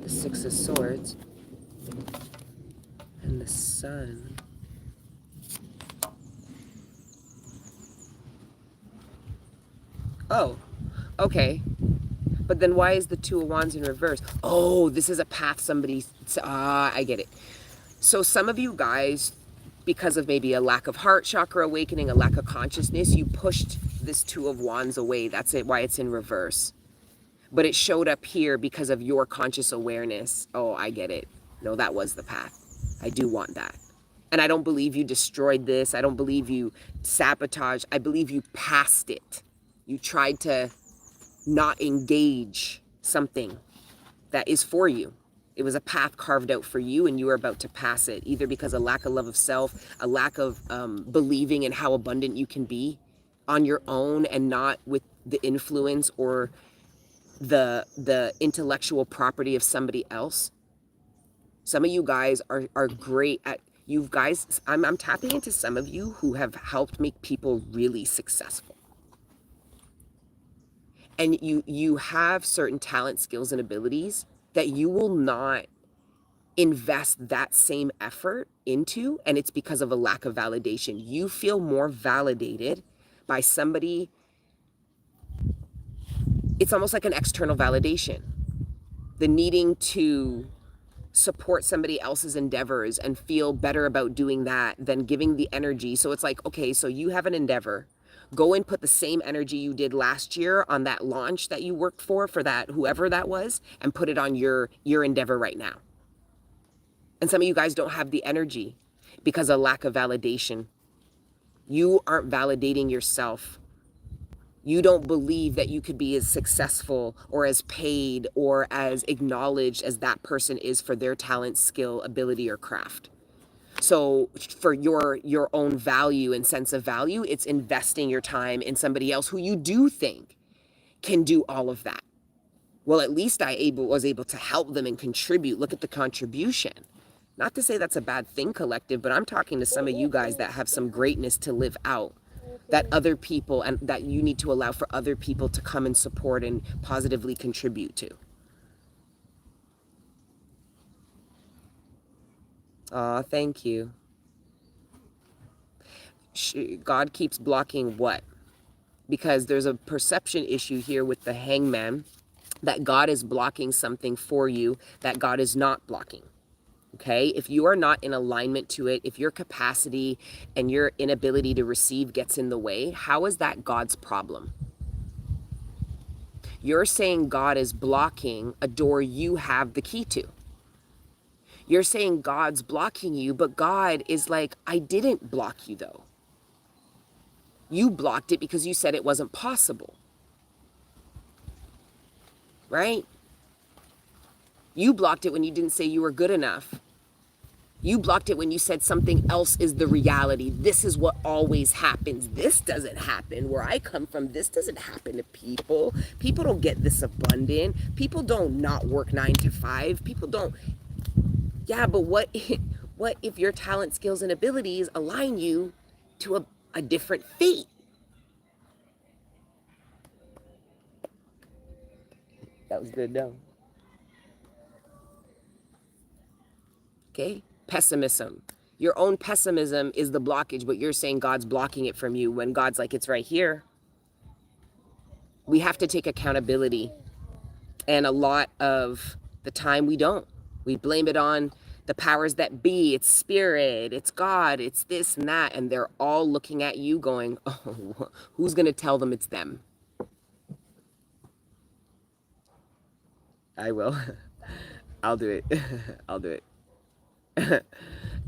The Six of Swords and the Sun. Oh, okay. But then why is the Two of Wands in reverse? Oh, this is a path I get it. So some of you guys, because of maybe a lack of heart chakra awakening, a lack of consciousness, you pushed this Two of Wands away. That's it, why it's in reverse. But it showed up here because of your conscious awareness. Oh, I get it. No, that was the path. I do want that. And I don't believe you destroyed this. I don't believe you sabotaged. I believe you passed it. You tried to not engage something that is for you. It was a path carved out for you, and you were about to pass it, either because of lack of love of self, a lack of believing in how abundant you can be on your own and not with the influence or the intellectual property of somebody else. Some of you guys are great at, you guys, I'm tapping into some of you who have helped make people really successful. And you have certain talent, skills, and abilities that you will not invest that same effort into, and it's because of a lack of validation. You feel more validated by somebody. It's almost like an external validation. The needing to support somebody else's endeavors and feel better about doing that than giving the energy. So it's like, okay, so you have an endeavor. Go and put the same energy you did last year on that launch that you worked for that, whoever that was, and put it on your endeavor right now. And some of you guys don't have the energy because of lack of validation. You aren't validating yourself. You don't believe that you could be as successful or as paid or as acknowledged as that person is for their talent, skill, ability, or craft. So for your own value and sense of value, it's investing your time in somebody else who you do think can do all of that. Well, at least I was able to help them and contribute. Look at the contribution. Not to say that's a bad thing, collective, but I'm talking to some of you guys that have some greatness to live out, that other people, and that you need to allow for other people to come and support and positively contribute to. Aw, thank you. God keeps blocking what? Because there's a perception issue here with the hangman, that God is blocking something for you that God is not blocking. Okay, if you are not in alignment to it, if your capacity and your inability to receive gets in the way, how is that God's problem? You're saying God is blocking a door you have the key to. You're saying God's blocking you, but God is like, I didn't block you though. You blocked it because you said it wasn't possible. Right? You blocked it when you didn't say you were good enough. You blocked it when you said something else is the reality. This is what always happens. This doesn't happen. Where I come from, this doesn't happen to people. People don't get this abundant. People don't not work 9 to 5. People don't. Yeah, but what if your talent, skills, and abilities align you to a different fate? That was good, though. Okay? Pessimism. Your own pessimism is the blockage, but you're saying God's blocking it from you when God's like, it's right here. We have to take accountability. And a lot of the time we don't. We blame it on the powers that be. It's spirit, it's God, it's this and that. And they're all looking at you going, oh, who's going to tell them it's them? I will. I'll do it. I'll do it.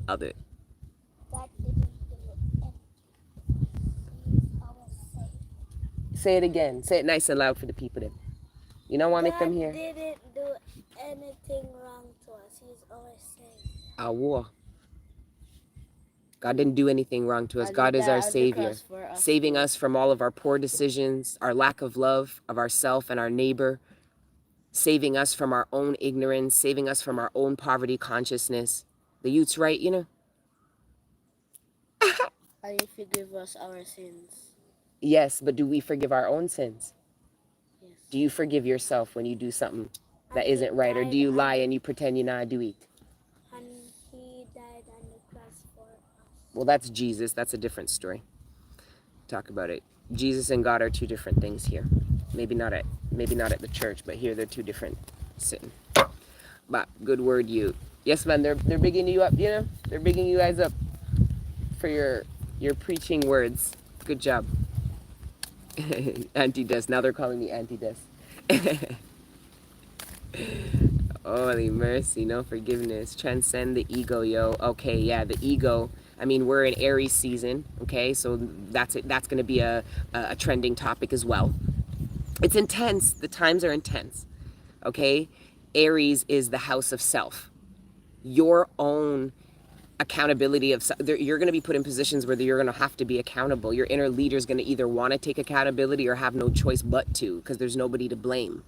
I'll do it. God didn't do it. He's always safe. Say it again. Say it nice and loud for the people then. You don't want to make them hear? God didn't do anything wrong to us. He's always safe. Our war. God didn't do anything wrong to us. God is our Savior, saving us from all of our poor decisions, our lack of love of ourself and our neighbor, saving us from our own ignorance, saving us from our own poverty consciousness. The youth's right, you know? And you forgive us our sins. Yes, but do we forgive our own sins? Yes. Do you forgive yourself when you do something that isn't right? Or do you lie and you pretend you not do it? And he died on the cross for us. Well, that's Jesus. That's a different story. Talk about it. Jesus and God are two different things here. Maybe not at the church, but here they're two different sitting. But good word, you. Yes, man, they're bigging you up, you know? They're bigging you guys up for your preaching words. Good job. Auntie Des. Now they're calling me Auntie Des. Holy mercy, no forgiveness. Transcend the ego, yo. Okay, yeah, the ego. I mean, we're in Aries season, okay? So that's it. That's going to be a trending topic as well. It's intense. The times are intense, okay? Aries is the house of self. Your own accountability of you're going to be put in positions where you're going to have to be accountable. Your inner leader is going to either want to take accountability or have no choice but to, because there's nobody to blame.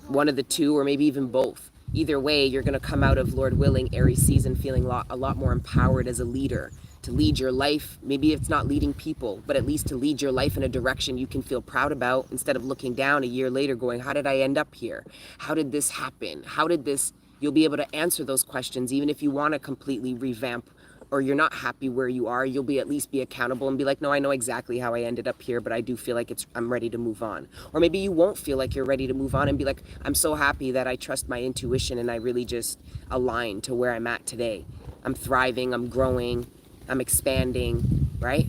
One of the two, or maybe even both. Either way, you're going to come out of, Lord willing, Aries season feeling a lot more empowered as a leader to lead your life. Maybe it's not leading people, but at least to lead your life in a direction you can feel proud about, instead of looking down a year later going, how did I end up here? How did this happen? How did this? You'll be able to answer those questions, even if you want to completely revamp or you're not happy where you are, you'll be at least be accountable and be like, no, I know exactly how I ended up here, but I do feel like I'm ready to move on. Or maybe you won't feel like you're ready to move on and be like, I'm so happy that I trust my intuition and I really just align to where I'm at today. I'm thriving, I'm growing, I'm expanding, right?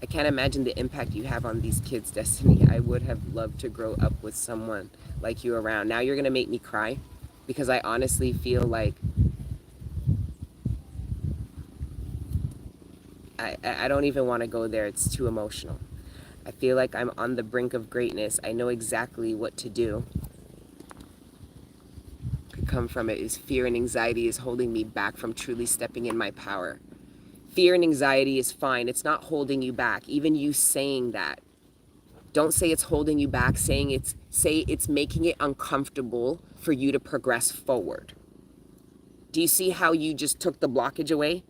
I can't imagine the impact you have on these kids, Destiny. I would have loved to grow up with someone like you around. Now you're going to make me cry because I honestly feel like I don't even want to go there. It's too emotional. I feel like I'm on the brink of greatness. I know exactly what to do. Could come from it is fear and anxiety is holding me back from truly stepping in my power. Fear and anxiety is fine. It's not holding you back. Even you saying that. Don't say it's holding you back. Say it's making it uncomfortable for you to progress forward. Do you see how you just took the blockage away?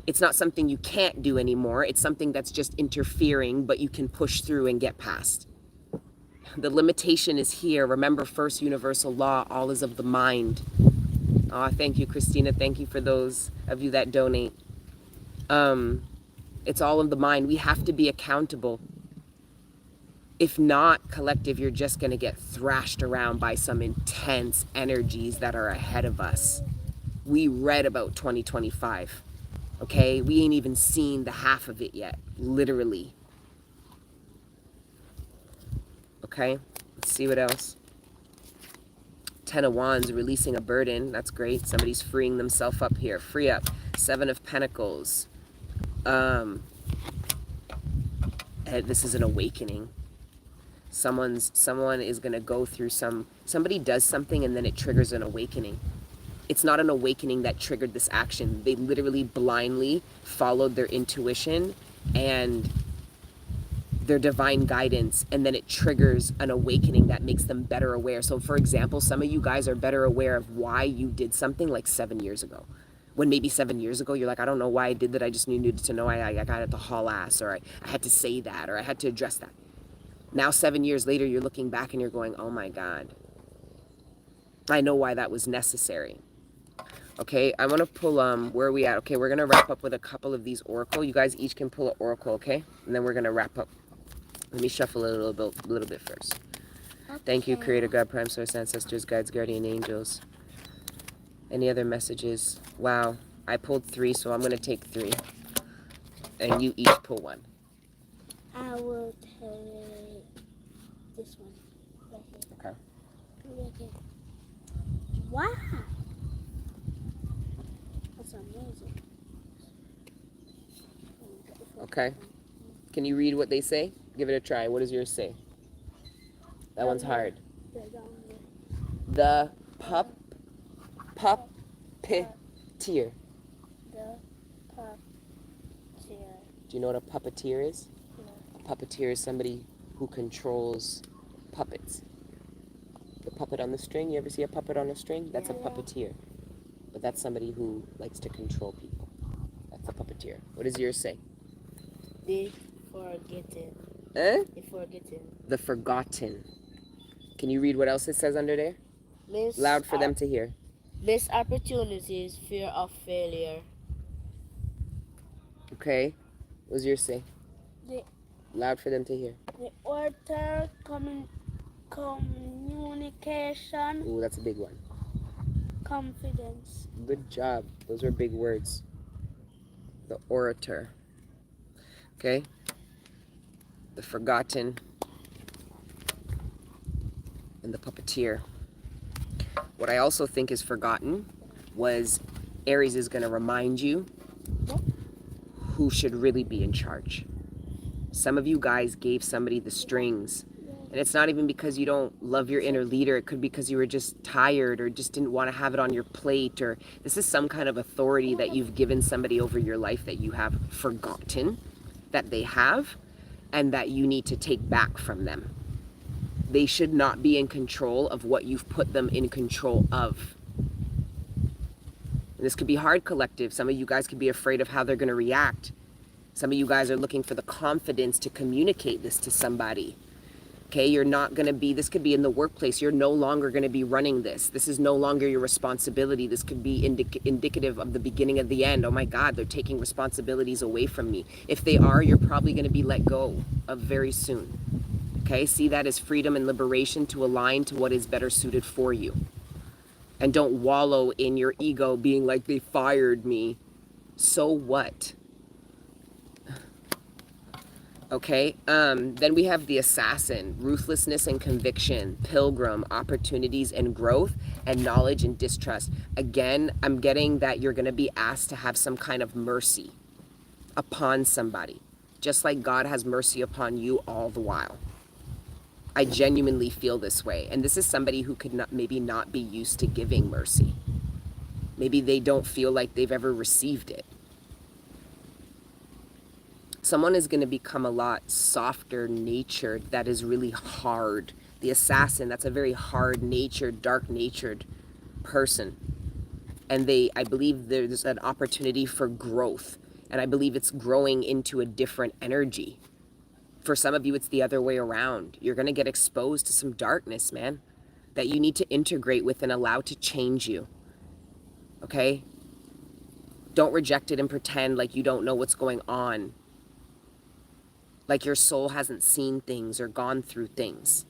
It's not something you can't do anymore. It's something that's just interfering, but you can push through and get past. The limitation is here. Remember, first universal law, all is of the mind. Oh, thank you, Christina. Thank you for those of you that donate. It's all in the mind. We have to be accountable. If not, collective, you're just going to get thrashed around by some intense energies that are ahead of us. We read about 2025. Okay, we ain't even seen the half of it yet, literally. Okay, let's see what else. 10 of Wands, releasing a burden. That's great. Somebody's freeing themselves up here. Free up. 7 of Pentacles. This is an awakening. Someone is going to go through somebody does something and then it triggers an awakening. It's not an awakening that triggered this action. They literally blindly followed their intuition and their divine guidance, and then it triggers an awakening that makes them better aware. So for example, some of you guys are better aware of why you did something like 7 years ago. When maybe 7 years ago, you're like, I don't know why I did that. I just needed to know I got to haul ass, or I had to say that, or I had to address that. Now 7 years later, you're looking back and you're going, oh my God, I know why that was necessary. Okay, I want to pull, where are we at? Okay, we're going to wrap up with a couple of these oracle. You guys each can pull an oracle, okay? And then we're going to wrap up. Let me shuffle a little bit first. Okay. Thank you, Creator God, Prime Source, Ancestors, Guides, Guardian Angels. Any other messages? Wow, I pulled 3, so I'm going to take 3. And you each pull 1. I will take this one. Right here. Okay. Right here. Wow. That's amazing. Okay. Can you read what they say? Give it a try. What does yours say? That one's hard. The puppeteer. The puppeteer. Do you know what a puppeteer is? No. A puppeteer is somebody who controls puppets. The puppet on the string. You ever see a puppet on a string? That's a puppeteer. But that's somebody who likes to control people. That's a puppeteer. What does yours say? The forgotten. The forgotten. The forgotten. Can you read what else it says under there? Loud for them to hear. Missed opportunities, fear of failure. Okay. What does yours say? The Loud for them to hear. author communication, Ooh, that's a big one. confidence. Good job. Those are big words. The orator. Okay. The forgotten. And the puppeteer. What I also think is forgotten was Aries is going to remind you who should really be in charge. Some of you guys gave somebody the strings. And it's not even because you don't love your inner leader. It could be because you were just tired or just didn't want to have it on your plate. Or this is some kind of authority that you've given somebody over your life that you have forgotten that they have and that you need to take back from them. They should not be in control of what you've put them in control of. And this could be hard, collective. Some of you guys could be afraid of how they're going to react. Some of you guys are looking for the confidence to communicate this to somebody. Okay, you're not going to be, this could be in the workplace. You're no longer going to be running this. This is no longer your responsibility. This could be indicative of the beginning of the end. Oh my God, they're taking responsibilities away from me. If they are, you're probably going to be let go of very soon. Okay, see that as freedom and liberation to align to what is better suited for you. And don't wallow in your ego being like, they fired me. So what? Okay, then we have the assassin, ruthlessness and conviction, pilgrim, opportunities and growth, and knowledge and distrust. Again, I'm getting that you're going to be asked to have some kind of mercy upon somebody, just like God has mercy upon you all the while. I genuinely feel this way. And this is somebody who could not, maybe not be used to giving mercy. Maybe they don't feel like they've ever received it. Someone is going to become a lot softer natured. That is really hard. The assassin, that's a very hard natured, dark natured person. And I believe there's an opportunity for growth. And I believe it's growing into a different energy. For some of you, it's the other way around. You're going to get exposed to some darkness, man, that you need to integrate with and allow to change you. Okay? Don't reject it and pretend like you don't know what's going on. Like your soul hasn't seen things or gone through things.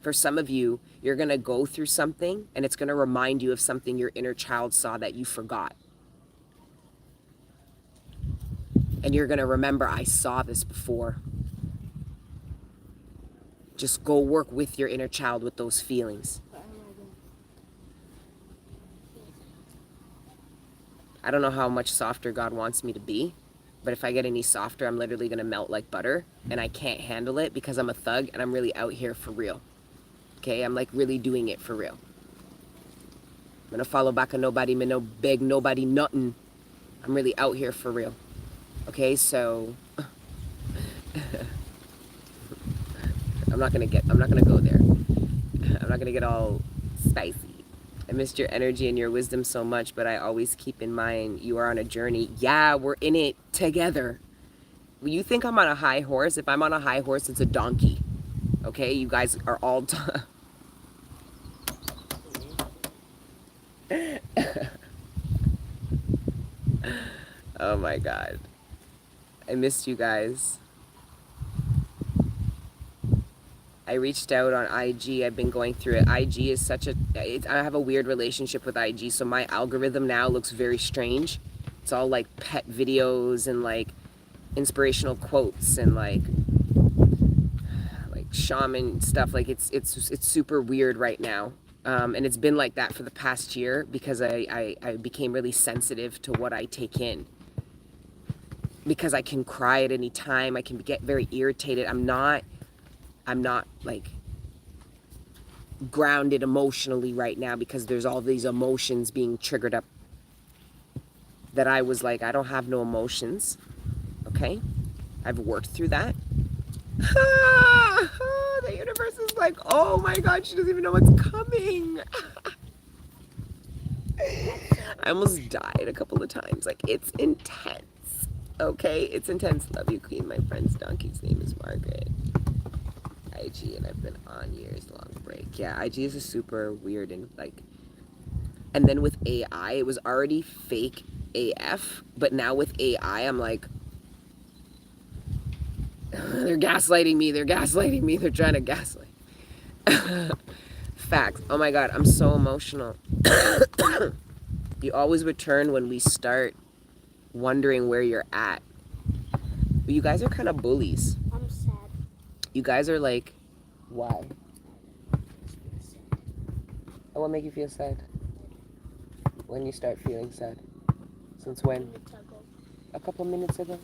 For some of you, you're going to go through something and it's going to remind you of something your inner child saw that you forgot. And you're going to remember, I saw this before. Just go work with your inner child with those feelings. I don't know how much softer God wants me to be. But if I get any softer, I'm literally going to melt like butter. And I can't handle it because I'm a thug and I'm really out here for real. Okay? I'm like really doing it for real. I'm going to follow back on nobody, me no beg nobody nothing. I'm really out here for real. Okay? So I'm not going to go there. I'm not going to get all spicy. I missed your energy and your wisdom so much, but I always keep in mind you are on a journey. Yeah, we're in it together. You think I'm on a high horse? If I'm on a high horse, it's a donkey. Okay, you guys are all oh my God. I missed you guys. I reached out on IG. I've been going through it. IG is such a... I have a weird relationship with IG, so my algorithm now looks very strange. It's all like pet videos and like inspirational quotes and like shaman stuff. Like it's super weird right now. And it's been like that for the past year because I became really sensitive to what I take in. Because I can cry at any time. I can get very irritated. I'm not like grounded emotionally right now because there's all these emotions being triggered up that I was like, I don't have no emotions. Okay? I've worked through that. The universe is like, oh my God, she doesn't even know what's coming. I almost died a couple of times. Like, it's intense. Okay? It's intense. Love you, Queen. My friend's donkey's name is Margaret. IG, and I've been on years long break. Yeah, IG is a super weird and like, and then with AI, it was already fake AF, but now with AI, I'm like, they're gaslighting me, they're trying to gaslight. Facts. Oh my God, I'm so emotional. You always return when we start wondering where you're at. But you guys are kind of bullies. I'm sad. You guys are like, why? Oh, what make you feel sad? When you start feeling sad? Since when? A couple minutes ago.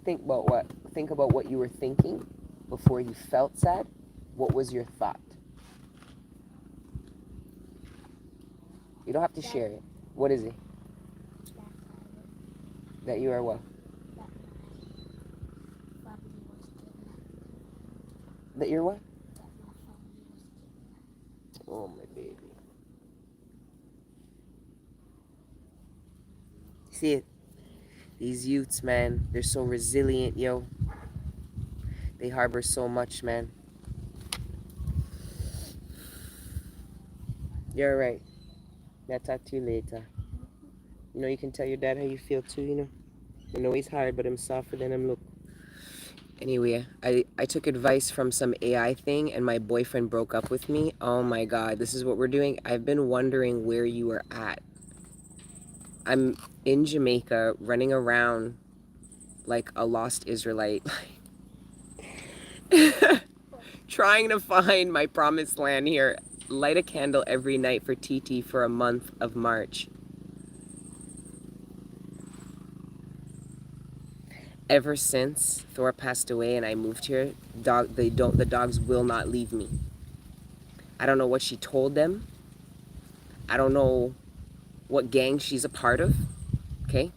Think about what? Think about what you were thinking before you felt sad. What was your thought? You don't have to share it. What is it? That you are what? That you're what? Oh, my baby. See it? These youths, man, they're so resilient, yo. They harbor so much, man. You're right. I'll talk to you later. You know, you can tell your dad how you feel too, you know. You know he's hard, but I'm softer than him. Look. Anyway, I took advice from some AI thing and my boyfriend broke up with me. Oh my God, this is what we're doing. I've been wondering where you were at. I'm in Jamaica running around like a lost Israelite, trying to find my promised land here. Light a candle every night for TT for a month of March. Ever since Thor passed away and I moved here, the dogs will not leave me. I don't know what she told them. I don't know what gang she's a part of. Okay?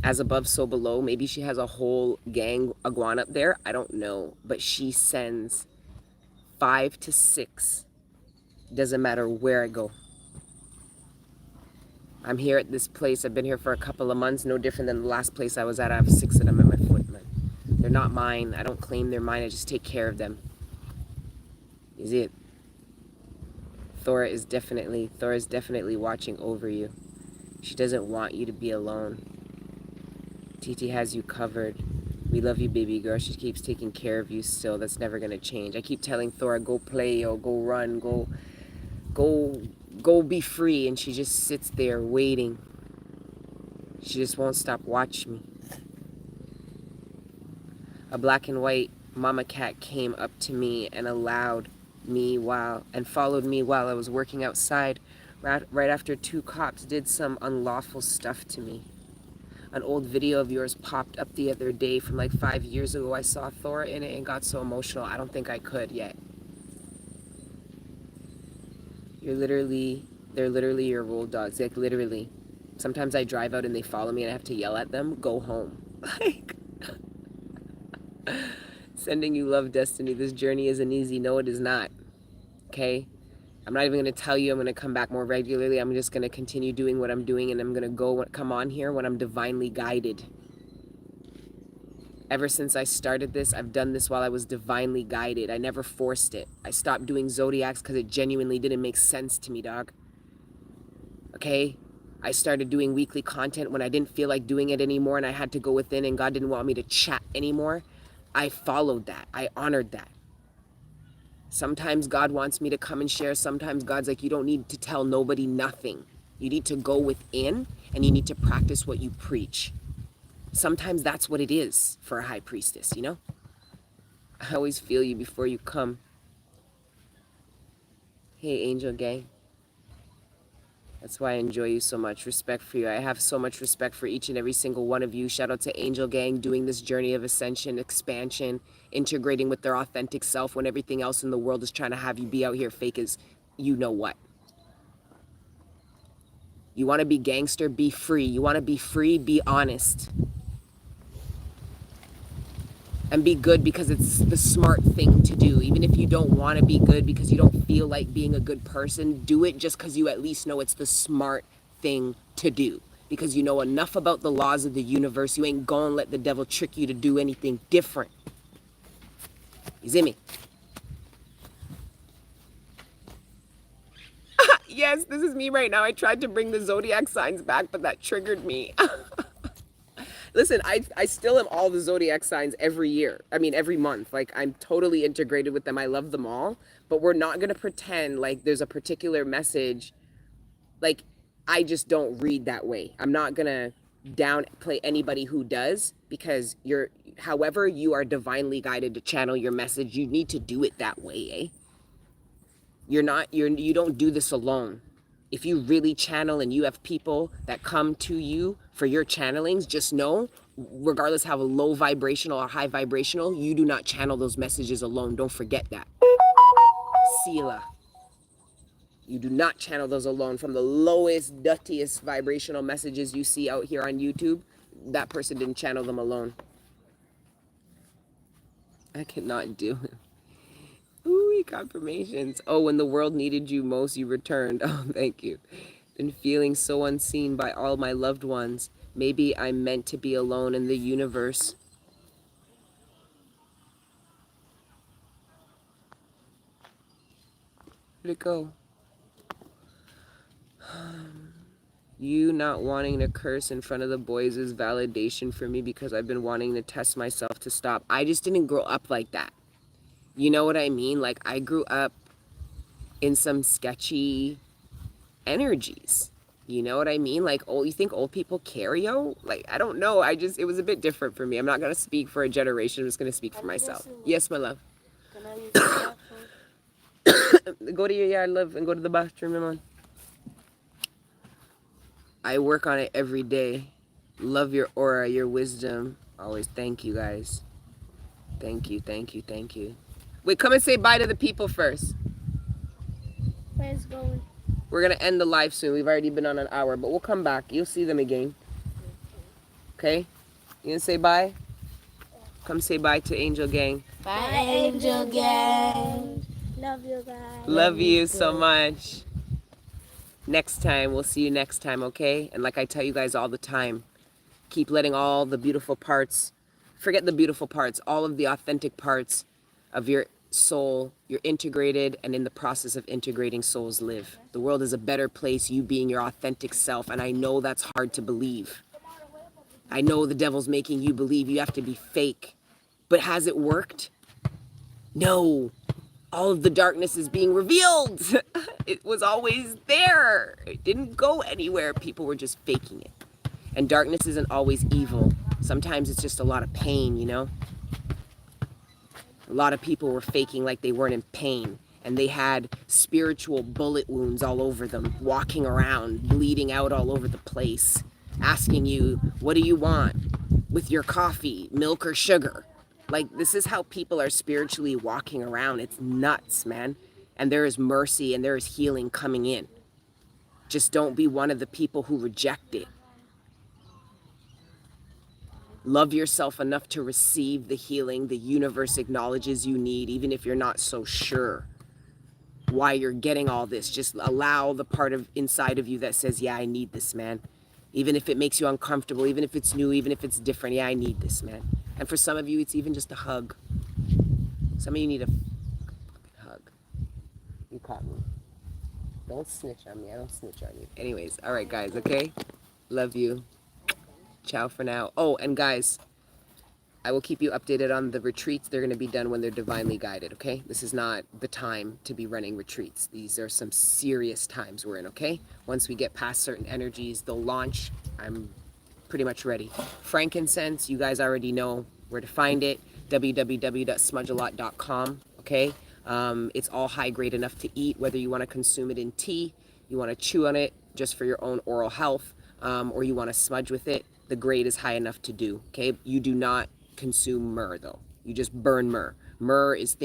As above, so below. Maybe she has a whole gang iguana up there. I don't know. But she sends 5 to 6. Doesn't matter where I go. I'm here at this place. I've been here for a couple of months. No different than the last place I was at. I have 6 of them at my foot, man. They're not mine. I don't claim they're mine. I just take care of them. Is it? Thora is definitely watching over you. She doesn't want you to be alone. TT has you covered. We love you, baby girl. She keeps taking care of you still. That's never gonna change. I keep telling Thora, go play or go run, go be free, and she just sits there waiting. She just won't stop watching me. A black and white mama cat came up to me and followed me while I was working outside right after 2 cops did some unlawful stuff to me. An old video of yours popped up the other day from like 5 years ago. I saw Thora in it and got so emotional. I don't think I could yet. They're literally your road dogs. Like literally. Sometimes I drive out and they follow me and I have to yell at them, go home. Like, sending you love, Destiny. This journey isn't easy. No, it is not. Okay? I'm not even going to tell you I'm going to come back more regularly. I'm just going to continue doing what I'm doing, and I'm going to come on here when I'm divinely guided. Ever since I started this, I've done this while I was divinely guided. I never forced it. I stopped doing zodiacs because it genuinely didn't make sense to me, dog. Okay? I started doing weekly content when I didn't feel like doing it anymore and I had to go within and God didn't want me to chat anymore. I followed that. I honored that. Sometimes God wants me to come and share. Sometimes God's like, you don't need to tell nobody nothing. You need to go within and you need to practice what you preach. Sometimes that's what it is for a high priestess, you know? I always feel you before you come. Hey, Angel Gang. That's why I enjoy you so much. Respect for you. I have so much respect for each and every single one of you. Shout out to Angel Gang doing this journey of ascension, expansion, integrating with their authentic self when everything else in the world is trying to have you be out here fake as you know what. You want to be gangster? Be free. You want to be free? Be honest. And be good because it's the smart thing to do. Even if you don't want to be good because you don't feel like being a good person, do it just because you at least know it's the smart thing to do. Because you know enough about the laws of the universe, you ain't gonna let the devil trick you to do anything different. You see me? Yes, this is me right now. I tried to bring the zodiac signs back, but that triggered me. Listen, I still am all the zodiac signs every year. I mean, every month. Like, I'm totally integrated with them. I love them all. But we're not going to pretend like there's a particular message. Like, I just don't read that way. I'm not going to downplay anybody who does because however you are divinely guided to channel your message, you need to do it that way, eh? You don't do this alone. If you really channel and you have people that come to you for your channelings, just know, regardless how low vibrational or high vibrational, you do not channel those messages alone. Don't forget that. Sila. You do not channel those alone. From the lowest, dirtiest vibrational messages you see out here on YouTube, that person didn't channel them alone. I cannot do it. Ooh, confirmations. Oh, when the world needed you most, you returned. Oh, thank you. Been feeling so unseen by all my loved ones. Maybe I'm meant to be alone in the universe. Where'd it go? You not wanting to curse in front of the boys is validation for me because I've been wanting to test myself to stop. I just didn't grow up like that. You know what I mean? Like, I grew up in some sketchy energies. You know what I mean? Like, oh, you think old people carry yo? Like, I don't know. It was a bit different for me. I'm not going to speak for a generation. I'm just going to speak for myself. Yes, my love. Can I use the bathroom? Go to your yard, love, and go to the bathroom, come on. I work on it every day. Love your aura, your wisdom. Always thank you, guys. Thank you, thank you, thank you. Wait, come and say bye to the people first. Where's going? We're going to end the live soon. We've already been on an hour, but we'll come back. You'll see them again. Okay? You gonna say bye? Come say bye to Angel Gang. Bye, Angel Gang. Love you guys. Love you so much. Next time, we'll see you next time, okay? And like I tell you guys all the time, keep letting all the beautiful parts, forget the beautiful parts, all of the authentic parts of your soul, you're integrated, and in the process of integrating, souls live. The world is a better place, you being your authentic self, and I know that's hard to believe. I know the devil's making you believe you have to be fake, but has it worked? No. All of the darkness is being revealed. It was always there. It didn't go anywhere. People were just faking it. And darkness isn't always evil. Sometimes it's just a lot of pain, you know? A lot of people were faking like they weren't in pain. And they had spiritual bullet wounds all over them, walking around, bleeding out all over the place, asking you, what do you want with your coffee, milk or sugar? Like, this is how people are spiritually walking around. It's nuts, man. And there is mercy and there is healing coming in. Just don't be one of the people who reject it. Love yourself enough to receive the healing the universe acknowledges you need, even if you're not so sure why you're getting all this. Just allow the part of inside of you that says, yeah, I need this, man. Even if it makes you uncomfortable, even if it's new, even if it's different, yeah, I need this, man. And for some of you, it's even just a hug. Some of you need a hug. You caught me. Don't snitch on me. I don't snitch on you. Anyways, all right, guys, okay? Love you. Ciao for now. Oh, and guys, I will keep you updated on the retreats. They're going to be done when they're divinely guided, okay? This is not the time to be running retreats. These are some serious times we're in, okay? Once we get past certain energies, they'll launch. I'm pretty much ready. Frankincense, you guys already know where to find it. www.smudgealot.com, okay? It's all high grade enough to eat, whether you want to consume it in tea, you want to chew on it just for your own oral health, or you want to smudge with it. The grade is high enough to do, okay? You do not consume myrrh though. You just burn myrrh. Myrrh is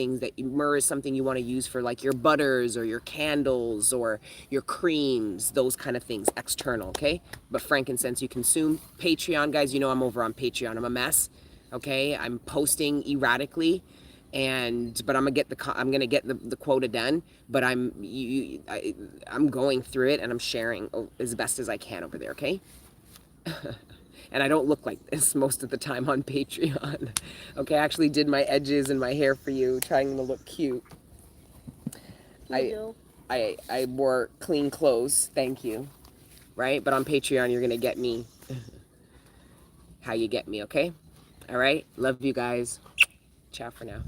something you want to use for like your butters or your candles or your creams, those kind of things, external, okay? But frankincense you consume. Patreon, guys, you know I'm over on Patreon. I'm a mess, okay? I'm posting erratically, but I'm gonna get the quota done. But I'm going through it and I'm sharing as best as I can over there, okay? And I don't look like this most of the time on Patreon. Okay, I actually did my edges and my hair for you, trying to look cute. I wore clean clothes, thank you. Right? But on Patreon, you're gonna get me how you get me, okay? All right? Love you guys. Ciao for now.